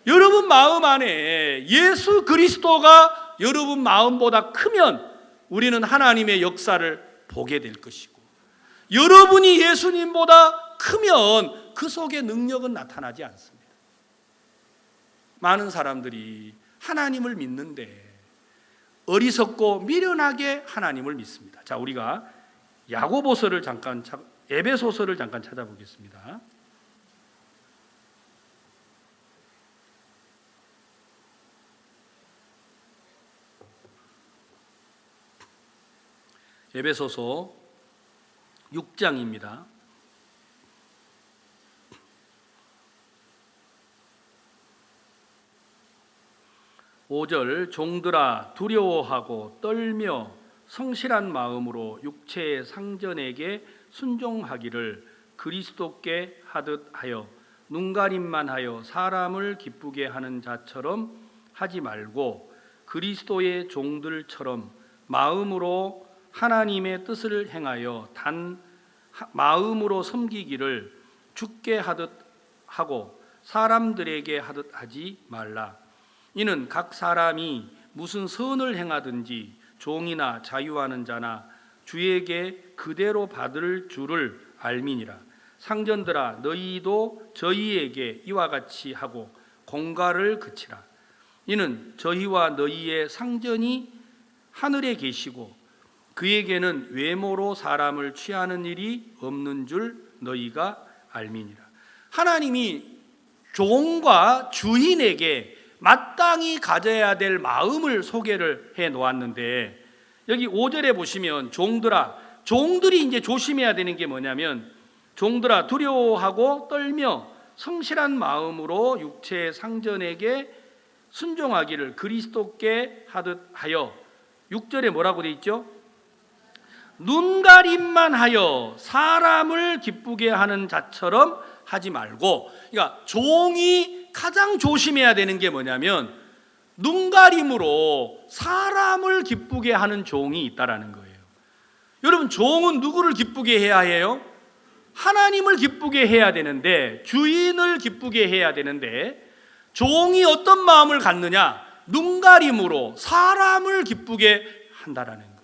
여러분 마음 안에 예수 그리스도가 여러분 마음보다 크면 우리는 하나님의 역사를 보게 될 것이고, 여러분이 예수님보다 크면 그 속에 능력은 나타나지 않습니다. 많은 사람들이 하나님을 믿는데 어리석고 미련하게 하나님을 믿습니다. 자, 우리가 야고보서를 잠깐, 에베소서를 잠깐 찾아보겠습니다. 에베소서 6장입니다. 5절 종들아 두려워하고 떨며 성실한 마음으로 육체의 상전에게 순종하기를 그리스도께 하듯 하여 눈가림만 하여 사람을 기쁘게 하는 자처럼 하지 말고 그리스도의 종들처럼 마음으로 하나님의 뜻을 행하여 단 마음으로 섬기기를 주께 하듯 하고 사람들에게 하듯 하지 말라. 이는 각 사람이 무슨 선을 행하든지 종이나 자유하는 자나 주에게 그대로 받을 줄을 알미니라. 상전들아 너희도 저희에게 이와 같이 하고 공갈을 그치라. 이는 저희와 너희의 상전이 하늘에 계시고 그에게는 외모로 사람을 취하는 일이 없는 줄 너희가 알미니라. 하나님이 종과 주인에게 마땅히 가져야 될 마음을 소개를 해 놓았는데, 여기 5절에 보시면 종들이 이제 조심해야 되는 게 뭐냐면, 종들아 두려워하고 떨며 성실한 마음으로 육체의 상전에게 순종하기를 그리스도께 하듯 하여, 6절에 뭐라고 돼 있죠? 눈가림만 하여 사람을 기쁘게 하는 자처럼 하지 말고, 그러니까 종이 가장 조심해야 되는 게 뭐냐면 눈가림으로 사람을 기쁘게 하는 종이 있다라는 거예요. 여러분, 종은 누구를 기쁘게 해야 해요? 하나님을 기쁘게 해야 되는데, 주인을 기쁘게 해야 되는데, 종이 어떤 마음을 갖느냐? 눈가림으로 사람을 기쁘게 한다라는 거예요.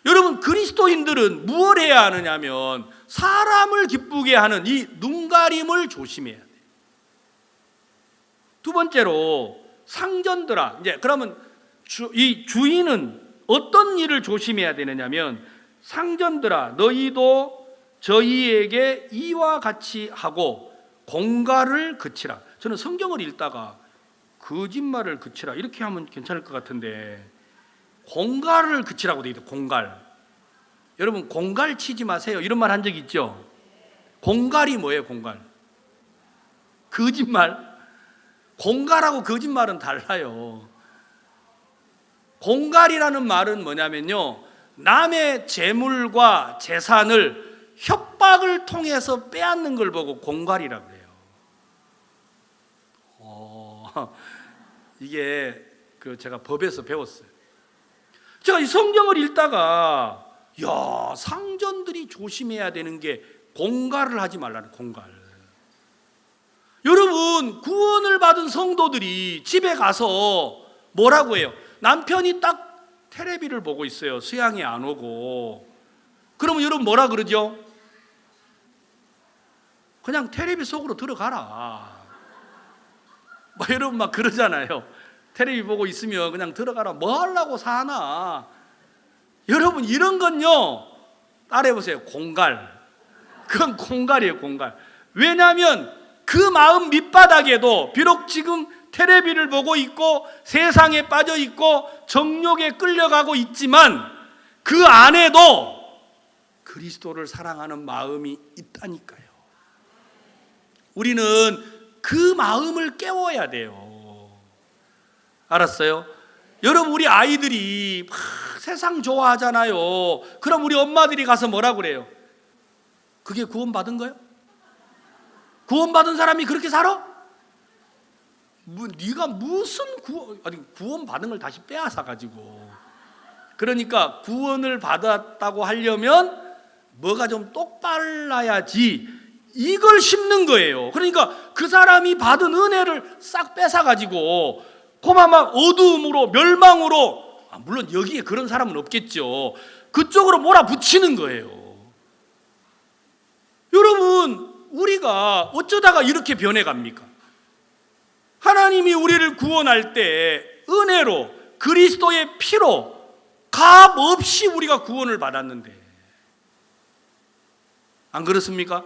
여러분, 그리스도인들은 무엇을 해야 하느냐면 사람을 기쁘게 하는 이 눈가림을 조심해야 돼요. 두 번째로 상전들아, 이제 그러면 이 주인은 어떤 일을 조심해야 되느냐면, 상전들아 너희도 저희에게 이와 같이 하고 공갈을 그치라. 저는 성경을 읽다가 거짓말을 그치라 이렇게 하면 괜찮을 것 같은데, 공갈을 그치라고 되어 있어요. 공갈. 여러분, 공갈 치지 마세요 이런 말 한 적 있죠? 공갈이 뭐예요? 공갈. 거짓말. 공갈하고 거짓말은 달라요. 공갈이라는 말은 뭐냐면요, 남의 재물과 재산을 협박을 통해서 빼앗는 걸 보고 공갈이라고 해요. 이게 제가 법에서 배웠어요. 제가 이 성경을 읽다가, 야, 상전들이 조심해야 되는 게 공갈을 하지 말라는, 공갈. 여러분, 구원을 받은 성도들이 집에 가서 뭐라고 해요? 남편이 딱 텔레비를 보고 있어요. 수양이 안 오고. 그러면 여러분 뭐라 그러죠? 그냥 텔레비 속으로 들어가라. 여러분 막 그러잖아요. 텔레비 보고 있으면 그냥 들어가라. 뭐 하려고 사나? 여러분, 이런 건요, 따라해보세요. 공갈. 그건 공갈이에요. 공갈. 왜냐하면 그 마음 밑바닥에도 비록 지금 텔레비를 보고 있고 세상에 빠져 있고 정욕에 끌려가고 있지만 그 안에도 그리스도를 사랑하는 마음이 있다니까요. 우리는 그 마음을 깨워야 돼요. 알았어요? 여러분, 우리 아이들이 막 세상 좋아하잖아요. 그럼 우리 엄마들이 가서 뭐라고 그래요? 그게 구원받은 거예요? 구원받은 사람이 그렇게 살아? 네가 무슨 구원받은 걸 다시 빼앗아 가지고. 그러니까 구원을 받았다고 하려면 뭐가 좀 똑발라야지, 이걸 심는 거예요. 그러니까 그 사람이 받은 은혜를 싹 뺏어 가지고 고만 막 어두움으로, 멸망으로, 물론 여기에 그런 사람은 없겠죠, 그쪽으로 몰아붙이는 거예요. 여러분, 우리가 어쩌다가 이렇게 변해갑니까? 하나님이 우리를 구원할 때 은혜로, 그리스도의 피로 값 없이 우리가 구원을 받았는데, 안 그렇습니까?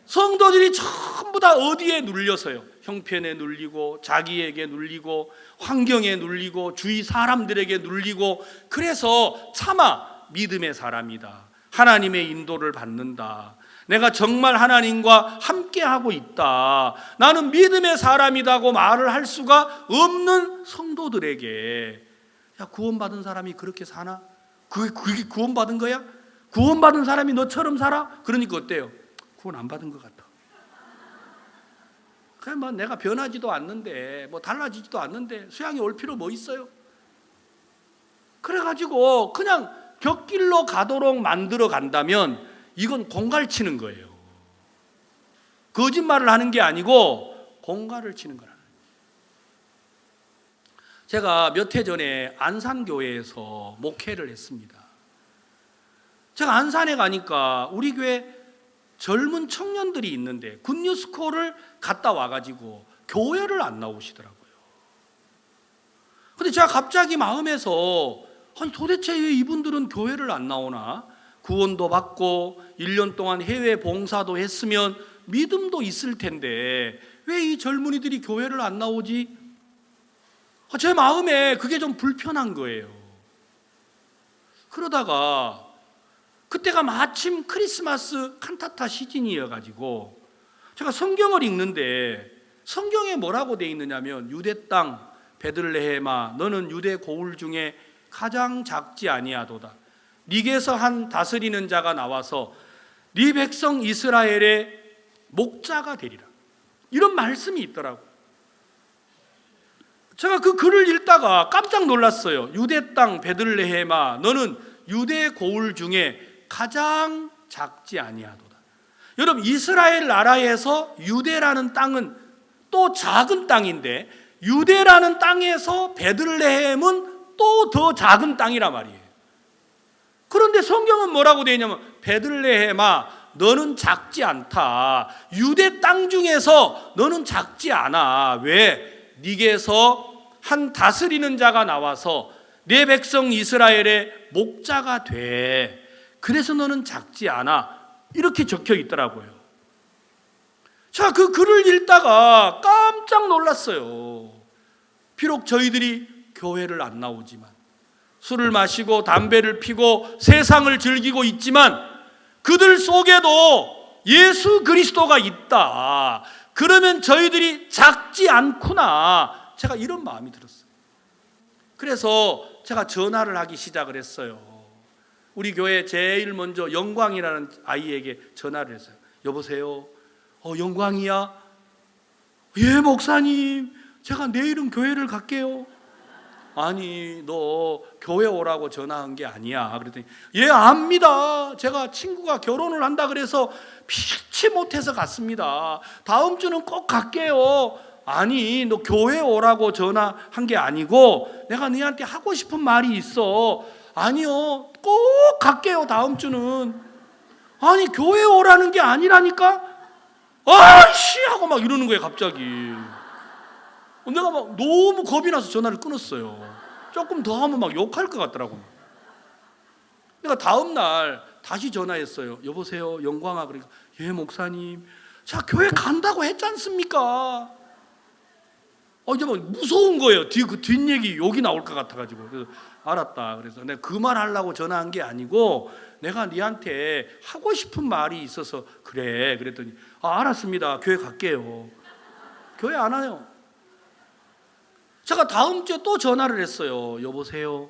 성도들이 전부 다 어디에 눌려서요? 형편에 눌리고, 자기에게 눌리고, 환경에 눌리고, 주위 사람들에게 눌리고, 그래서 차마 믿음의 사람이다, 하나님의 인도를 받는다, 내가 정말 하나님과 함께하고 있다, 나는 믿음의 사람이라고 말을 할 수가 없는 성도들에게, 야, 구원받은 사람이 그렇게 사나? 그게 구원받은 거야? 구원받은 사람이 너처럼 살아? 그러니까 어때요? 구원 안 받은 것 같아. 그냥 뭐 내가 변하지도 않는데, 뭐 달라지지도 않는데 수양이 올 필요 뭐 있어요? 그래가지고 그냥 곁길로 가도록 만들어 간다면 이건 공갈치는 거예요. 거짓말을 하는 게 아니고 공갈을 치는 거라는 거예요. 제가 몇 해 전에 안산교회에서 목회를 했습니다. 제가 안산에 가니까 우리 교회 젊은 청년들이 있는데 굿뉴스콜을 갔다 와가지고 교회를 안 나오시더라고요. 근데 제가 갑자기 마음에서, 아니 도대체 왜 이분들은 교회를 안 나오나? 구원도 받고 1년 동안 해외 봉사도 했으면 믿음도 있을 텐데 왜 이 젊은이들이 교회를 안 나오지? 제 마음에 그게 좀 불편한 거예요. 그러다가 그때가 마침 크리스마스 칸타타 시즌이어가지고 제가 성경을 읽는데 성경에 뭐라고 돼 있느냐면, 유대 땅 베들레헴아 너는 유대 고을 중에 가장 작지 아니하도다. 네게서 한 다스리는 자가 나와서 네 백성 이스라엘의 목자가 되리라. 이런 말씀이 있더라고요. 제가 그 글을 읽다가 깜짝 놀랐어요. 유대 땅 베들레헴아 너는 유대 고을 중에 가장 작지 아니하도다. 여러분, 이스라엘 나라에서 유대라는 땅은 또 작은 땅인데 유대라는 땅에서 베들레헴은 또 더 작은 땅이란 말이에요. 그런데 성경은 뭐라고 되어 있냐면, 베들레헴아 너는 작지 않다. 유대 땅 중에서 너는 작지 않아. 왜? 네게서 한 다스리는 자가 나와서 내 백성 이스라엘의 목자가 돼. 그래서 너는 작지 않아. 이렇게 적혀 있더라고요. 자, 그 글을 읽다가 깜짝 놀랐어요. 비록 저희들이 교회를 안 나오지만, 술을 마시고 담배를 피고 세상을 즐기고 있지만 그들 속에도 예수 그리스도가 있다. 그러면 저희들이 작지 않구나. 제가 이런 마음이 들었어요. 그래서 제가 전화를 하기 시작을 했어요. 우리 교회 제일 먼저 영광이라는 아이에게 전화를 했어요. 여보세요? 영광이야? 예, 목사님. 제가 내일은 교회를 갈게요. 아니, 너 교회 오라고 전화한 게 아니야. 그랬더니, 예, 압니다. 제가 친구가 결혼을 한다 그래서 피치 못해서 갔습니다. 다음 주는 꼭 갈게요. 아니, 너 교회 오라고 전화한 게 아니고 내가 너한테 하고 싶은 말이 있어. 아니요, 꼭 갈게요. 다음 주는. 아니, 교회 오라는 게 아니라니까? 아이씨! 하고 막 이러는 거예요, 갑자기. 내가 막 너무 겁이 나서 전화를 끊었어요. 조금 더 하면 막 욕할 것 같더라고. 내가 다음 날 다시 전화했어요. 여보세요, 영광아. 그러니까, 예, 목사님. 자, 교회 간다고 했지 않습니까? 이제 막 무서운 거예요. 그 뒷얘기 욕이 나올 것 같아가지고. 그래서 알았다. 그래서 내가 그 말 하려고 전화한 게 아니고 내가 네한테 하고 싶은 말이 있어서 그래. 그랬더니, 알았습니다. 교회 갈게요. 교회 안 와요. 제가 다음 주에 또 전화를 했어요. 여보세요?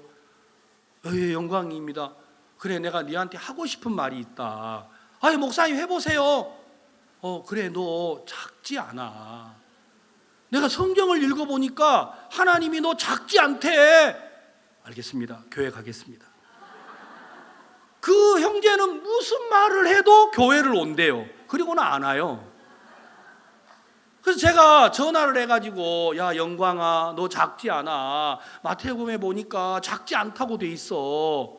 예, 영광입니다. 그래, 내가 네한테 하고 싶은 말이 있다. 아니, 목사님 해보세요. 그래, 너 작지 않아. 내가 성경을 읽어보니까 하나님이 너 작지 않대. 알겠습니다. 교회 가겠습니다. 그 형제는 무슨 말을 해도 교회를 온대요. 그리고는 안 와요. 그래서 제가 전화를 해가지고, 야, 영광아, 너 작지 않아. 마태복음에 보니까 작지 않다고 돼 있어.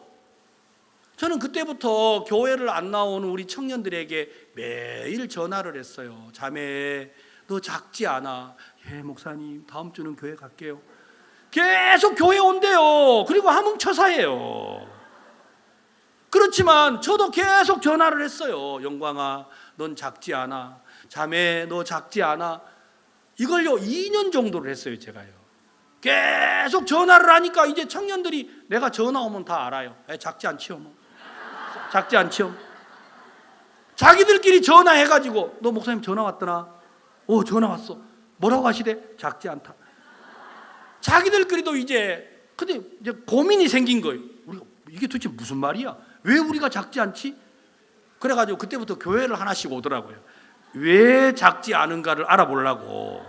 저는 그때부터 교회를 안 나오는 우리 청년들에게 매일 전화를 했어요. 자매, 너 작지 않아. 예, 목사님, 다음 주는 교회 갈게요. 계속 교회 온대요. 그리고 함흥처사예요. 그렇지만 저도 계속 전화를 했어요. 영광아, 넌 작지 않아. 자매, 너 작지 않아. 이걸요 2년 정도를 했어요. 제가요 계속 전화를 하니까 이제 청년들이 내가 전화 오면 다 알아요. 작지 않지요. 뭐. 작지 않지요. 자기들끼리 전화해가지고 너 목사님 전화 왔더나? 전화 왔어. 뭐라고 하시대? 작지 않다. 자기들끼리도 근데 이제 고민이 생긴 거예요. 우리가 이게 도대체 무슨 말이야? 왜 우리가 작지 않지? 그래가지고 그때부터 교회를 하나씩 오더라고요. 왜 작지 않은가를 알아보려고.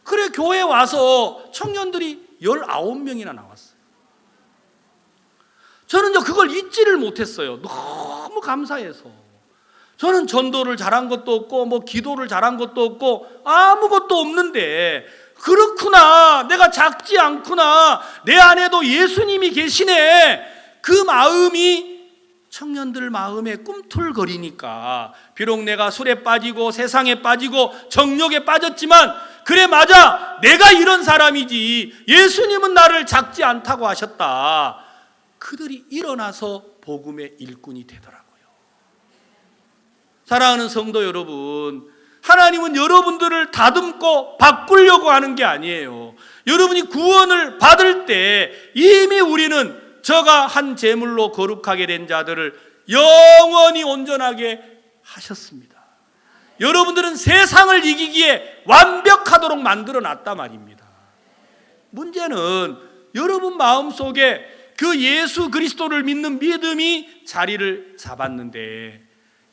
그래 교회 와서 청년들이 19명이나 나왔어요. 저는 그걸 잊지를 못했어요. 너무 감사해서. 저는 전도를 잘한 것도 없고 기도를 잘한 것도 없고 아무것도 없는데, 그렇구나, 내가 작지 않구나, 내 안에도 예수님이 계시네, 그 마음이 청년들 마음에 꿈틀거리니까, 비록 내가 술에 빠지고 세상에 빠지고 정욕에 빠졌지만, 그래 맞아, 내가 이런 사람이지, 예수님은 나를 작지 않다고 하셨다. 그들이 일어나서 복음의 일꾼이 되더라고요. 사랑하는 성도 여러분, 하나님은 여러분들을 다듬고 바꾸려고 하는 게 아니에요. 여러분이 구원을 받을 때 이미 우리는 저가 한 제물로 거룩하게 된 자들을 영원히 온전하게 하셨습니다. 여러분들은 세상을 이기기에 완벽하도록 만들어 놨단 말입니다. 문제는 여러분 마음속에 그 예수 그리스도를 믿는 믿음이 자리를 잡았는데,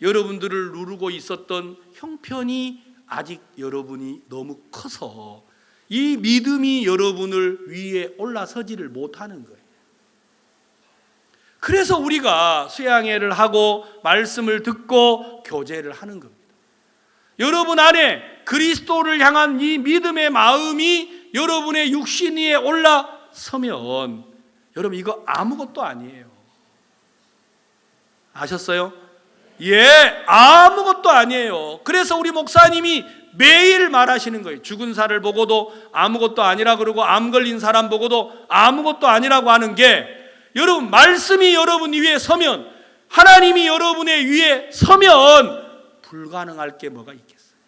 여러분들을 누르고 있었던 형편이 아직 여러분이 너무 커서 이 믿음이 여러분을 위에 올라서지를 못하는 거예요. 그래서 우리가 수양회를 하고 말씀을 듣고 교제를 하는 겁니다. 여러분 안에 그리스도를 향한 이 믿음의 마음이 여러분의 육신 위에 올라서면 여러분 이거 아무것도 아니에요. 아셨어요? 아무것도 아니에요. 그래서 우리 목사님이 매일 말하시는 거예요. 죽은 살을 보고도 아무것도 아니라 그러고 암 걸린 사람 보고도 아무것도 아니라고 하는 게, 여러분 말씀이 여러분 위에 서면, 하나님이 여러분의 위에 서면 불가능할 게 뭐가 있겠어요?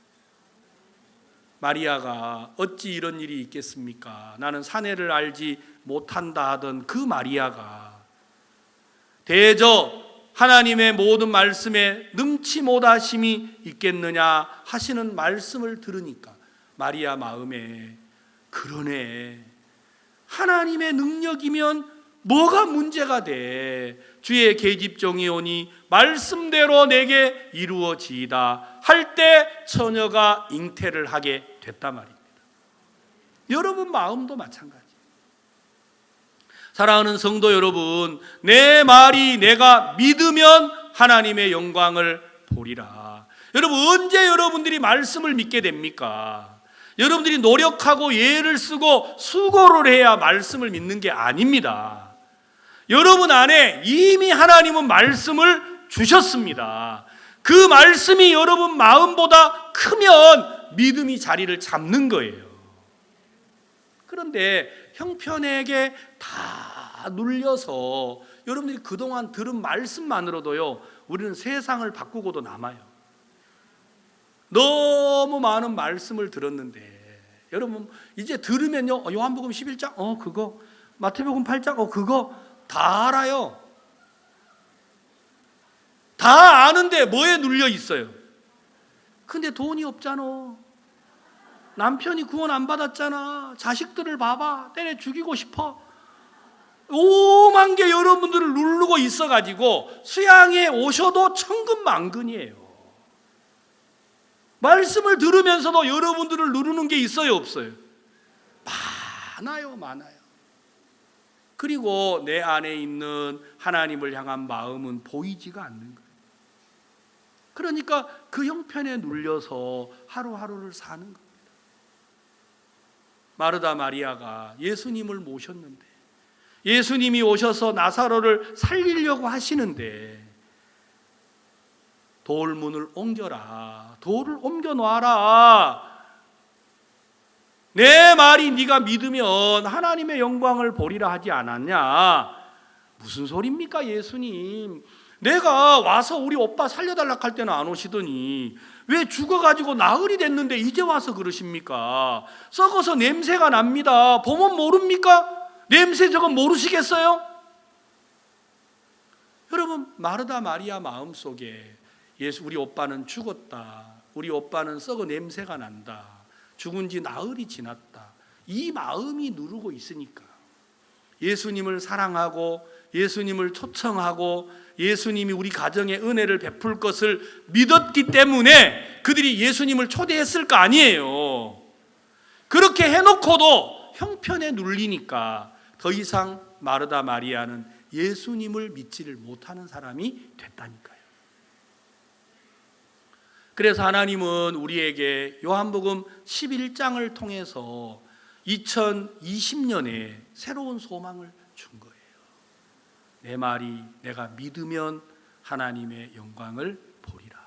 마리아가 어찌 이런 일이 있겠습니까? 나는 사내를 알지 못한다 하던 그 마리아가 대저 하나님의 모든 말씀에 능치 못하심이 있겠느냐 하시는 말씀을 들으니까 마리아 마음에, 그러네, 하나님의 능력이면 뭐가 문제가 돼? 주의 계집종이 오니 말씀대로 내게 이루어지이다 할 때 처녀가 잉태를 하게 됐단 말입니다. 여러분 마음도 마찬가지. 사랑하는 성도 여러분, 내 말이 내가 믿으면 하나님의 영광을 보리라. 여러분 언제 여러분들이 말씀을 믿게 됩니까? 여러분들이 노력하고 예를 쓰고 수고를 해야 말씀을 믿는 게 아닙니다. 여러분 안에 이미 하나님은 말씀을 주셨습니다. 그 말씀이 여러분 마음보다 크면 믿음이 자리를 잡는 거예요. 그런데 형편에게 다 눌려서 여러분들이 그동안 들은 말씀만으로도요, 우리는 세상을 바꾸고도 남아요. 너무 많은 말씀을 들었는데 여러분 이제 들으면요, 요한복음 11장 그거, 마태복음 8장 그거 다 알아요. 다 아는데 뭐에 눌려 있어요? 근데 돈이 없잖아. 남편이 구원 안 받았잖아. 자식들을 봐봐, 때려 죽이고 싶어. 오만 개 여러분들을 누르고 있어가지고 수양에 오셔도 천근만근이에요. 말씀을 들으면서도 여러분들을 누르는 게 있어요, 없어요? 많아요. 그리고 내 안에 있는 하나님을 향한 마음은 보이지가 않는 거예요. 그러니까 그 형편에 눌려서 하루하루를 사는 겁니다. 마르다 마리아가 예수님을 모셨는데, 예수님이 오셔서 나사로를 살리려고 하시는데, 돌문을 옮겨라, 돌을 옮겨 놔라, 내 말이 네가 믿으면 하나님의 영광을 보리라 하지 않았냐? 무슨 소리입니까 예수님? 내가 와서 우리 오빠 살려달라 할 때는 안 오시더니 왜 죽어가지고 나흘이 됐는데 이제 와서 그러십니까? 썩어서 냄새가 납니다. 보면 모릅니까? 냄새 저거 모르시겠어요? 여러분, 마르다 마리아 마음속에 예수, 우리 오빠는 죽었다, 우리 오빠는 썩어 냄새가 난다, 죽은 지 나흘이 지났다, 이 마음이 누르고 있으니까 예수님을 사랑하고 예수님을 초청하고 예수님이 우리 가정에 은혜를 베풀 것을 믿었기 때문에 그들이 예수님을 초대했을 거 아니에요. 그렇게 해놓고도 형편에 눌리니까 더 이상 마르다 마리아는 예수님을 믿지를 못하는 사람이 됐다니까요. 그래서 하나님은 우리에게 요한복음 11장을 통해서 2020년에 새로운 소망을 준 거예요. 내 말이 내가 믿으면 하나님의 영광을 보리라.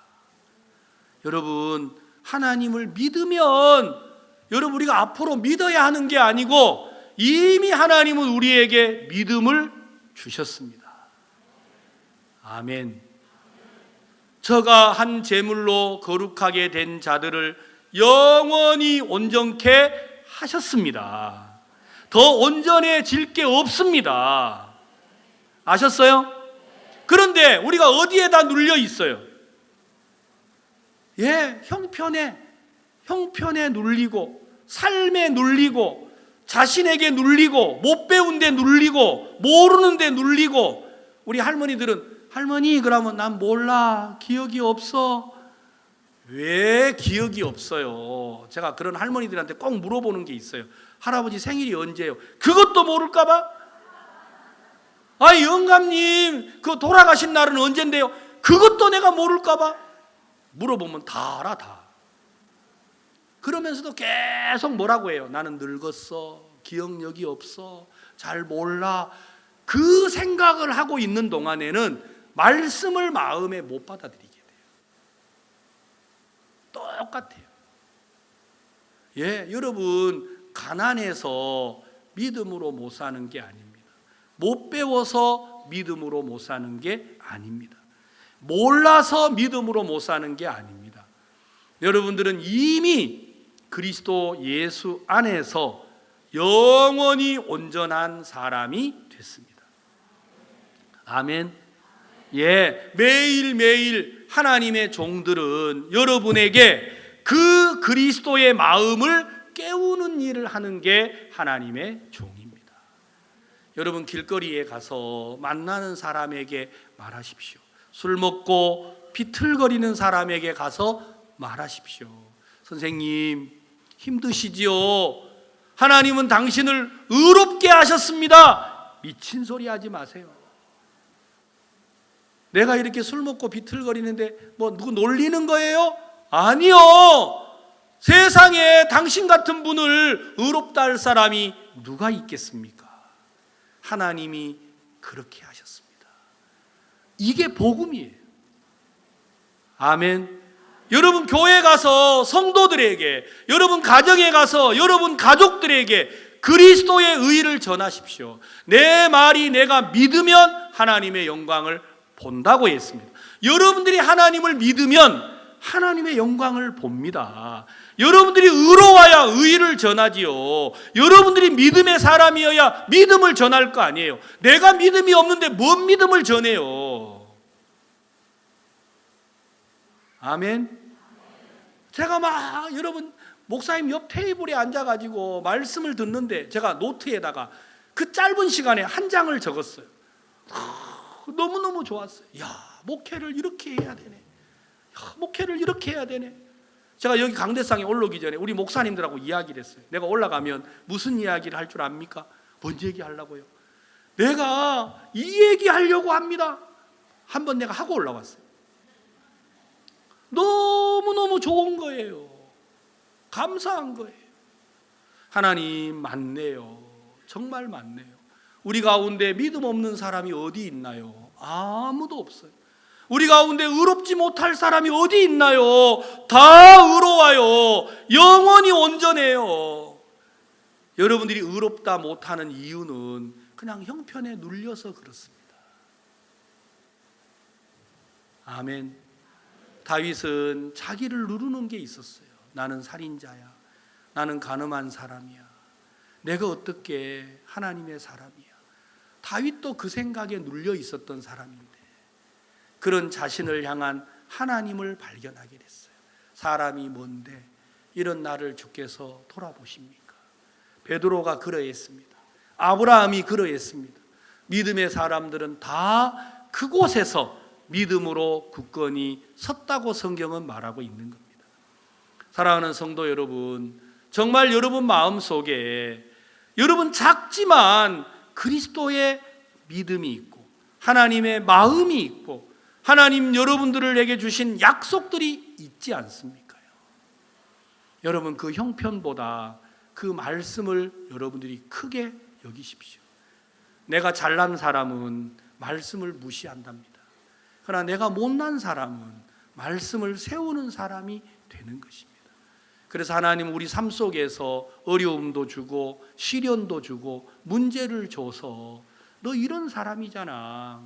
여러분, 하나님을 믿으면 여러분 우리가 앞으로 믿어야 하는 게 아니고 이미 하나님은 우리에게 믿음을 주셨습니다. 아멘. 저가 한 제물로 거룩하게 된 자들을 영원히 온전케 하셨습니다. 더 온전해질 게 없습니다. 아셨어요? 그런데 우리가 어디에다 눌려 있어요? 형편에 눌리고, 삶에 눌리고, 자신에게 눌리고, 못 배운 데 눌리고, 모르는 데 눌리고. 우리 할머니들은, 할머니 그러면 난 몰라, 기억이 없어. 왜 기억이 없어요? 제가 그런 할머니들한테 꼭 물어보는 게 있어요. 할아버지 생일이 언제예요? 그것도 모를까 봐? 아니, 영감님 그 돌아가신 날은 언젠데요? 그것도 내가 모를까 봐? 물어보면 다 알아, 다. 그러면서도 계속 뭐라고 해요? 나는 늙었어, 기억력이 없어, 잘 몰라. 그 생각을 하고 있는 동안에는 말씀을 마음에 못 받아들이게 돼요. 똑같아요. 여러분, 가난해서 믿음으로 못 사는 게 아닙니다. 못 배워서 믿음으로 못 사는 게 아닙니다. 몰라서 믿음으로 못 사는 게 아닙니다. 여러분들은 이미 그리스도 예수 안에서 영원히 온전한 사람이 됐습니다. 아멘. 매일매일 하나님의 종들은 여러분에게 그 그리스도의 마음을 깨우는 일을 하는 게 하나님의 종입니다. 여러분, 길거리에 가서 만나는 사람에게 말하십시오. 술 먹고 비틀거리는 사람에게 가서 말하십시오. 선생님, 힘드시지요? 하나님은 당신을 의롭게 하셨습니다. 미친 소리 하지 마세요. 내가 이렇게 술 먹고 비틀거리는데 뭐 누구 놀리는 거예요? 아니요. 세상에 당신 같은 분을 의롭다 할 사람이 누가 있겠습니까? 하나님이 그렇게 하셨습니다. 이게 복음이에요. 아멘. 여러분 교회 가서 성도들에게, 여러분 가정에 가서 여러분 가족들에게 그리스도의 의를 전하십시오. 내 말이 내가 믿으면 하나님의 영광을 본다고 했습니다. 여러분들이 하나님을 믿으면 하나님의 영광을 봅니다. 여러분들이 의로워야 의를 전하지요. 여러분들이 믿음의 사람이어야 믿음을 전할 거 아니에요. 내가 믿음이 없는데 뭔 믿음을 전해요? 아멘. 제가 막 여러분 목사님 옆 테이블에 앉아가지고 말씀을 듣는데 제가 노트에다가 그 짧은 시간에 한 장을 적었어요. 너무너무 좋았어요. 야, 목회를 이렇게 해야 되네. 목회를 이렇게 해야 되네. 제가 여기 강대상에 올라오기 전에 우리 목사님들하고 이야기를 했어요. 내가 올라가면 무슨 이야기를 할 줄 압니까? 뭔 얘기 하려고요? 내가 이 얘기 하려고 합니다. 한번 내가 하고 올라왔어요. 너무너무 좋은 거예요. 감사한 거예요. 하나님 맞네요. 정말 맞네요. 우리 가운데 믿음 없는 사람이 어디 있나요? 아무도 없어요. 우리 가운데 의롭지 못할 사람이 어디 있나요? 다 의로워요. 영원히 온전해요. 여러분들이 의롭다 못하는 이유는 그냥 형편에 눌려서 그렇습니다. 아멘. 다윗은 자기를 누르는 게 있었어요. 나는 살인자야. 나는 간음한 사람이야. 내가 어떻게 하나님의 사람이야. 다윗도 그 생각에 눌려 있었던 사람인데 그런 자신을 향한 하나님을 발견하게 됐어요. 사람이 뭔데 이런 나를 주께서 돌아보십니까? 베드로가 그러했습니다. 아브라함이 그러했습니다. 믿음의 사람들은 다 그곳에서 믿음으로 굳건히 섰다고 성경은 말하고 있는 겁니다. 사랑하는 성도 여러분, 정말 여러분 마음속에 여러분 작지만 그리스도의 믿음이 있고 하나님의 마음이 있고 하나님 여러분들에게 주신 약속들이 있지 않습니까요? 여러분 그 형편보다 그 말씀을 여러분들이 크게 여기십시오. 내가 잘난 사람은 말씀을 무시한답니다. 그러나 내가 못난 사람은 말씀을 세우는 사람이 되는 것입니다. 그래서 하나님 우리 삶 속에서 어려움도 주고 시련도 주고 문제를 줘서 너 이런 사람이잖아,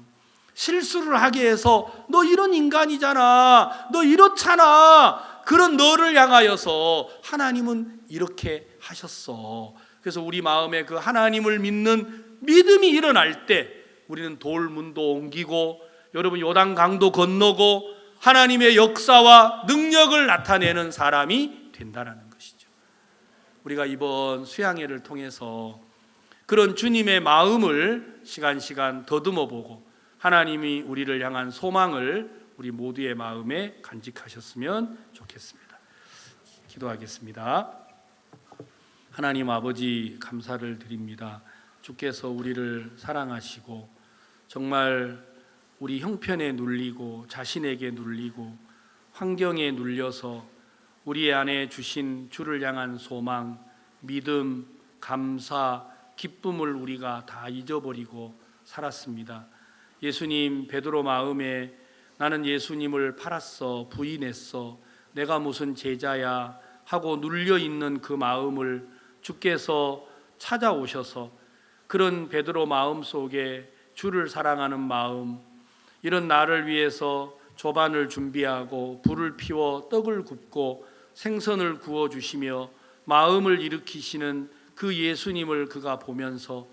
실수를 하게 해서 너 이런 인간이잖아, 너 이렇잖아, 그런 너를 향하여서 하나님은 이렇게 하셨어. 그래서 우리 마음에 그 하나님을 믿는 믿음이 일어날 때 우리는 돌문도 옮기고 여러분 요단강도 건너고 하나님의 역사와 능력을 나타내는 사람이 된다는 것이죠. 우리가 이번 수양회를 통해서 그런 주님의 마음을 시간 더듬어 보고 하나님이 우리를 향한 소망을 우리 모두의 마음에 간직하셨으면 좋겠습니다. 기도하겠습니다. 하나님 아버지 감사를 드립니다. 주께서 우리를 사랑하시고 정말 우리 형편에 눌리고 자신에게 눌리고 환경에 눌려서 우리 안에 주신 주를 향한 소망, 믿음, 감사, 기쁨을 우리가 다 잊어버리고 살았습니다. 예수님, 베드로 마음에 나는 예수님을 팔았어, 부인했어, 내가 무슨 제자야 하고 눌려있는 그 마음을 주께서 찾아오셔서 그런 베드로 마음 속에 주를 사랑하는 마음, 이런 나를 위해서 조반을 준비하고 불을 피워 떡을 굽고 생선을 구워주시며 마음을 일으키시는 그 예수님을 그가 보면서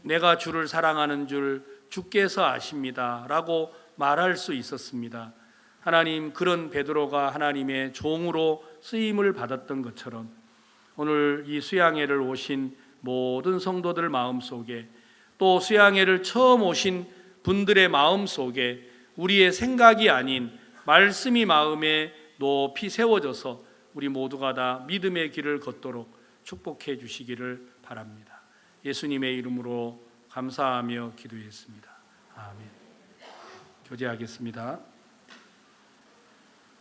내가 주를 사랑하는 줄 주께서 아십니다 라고 말할 수 있었습니다. 하나님, 그런 베드로가 하나님의 종으로 쓰임을 받았던 것처럼 오늘 이 수양회를 오신 모든 성도들 마음속에 또 수양회를 처음 오신 분들의 마음속에 우리의 생각이 아닌 말씀이 마음에 높이 세워져서 우리 모두가 다 믿음의 길을 걷도록 축복해 주시기를 바랍니다. 예수님의 이름으로 감사하며 기도했습니다. 아멘. 교제하겠습니다.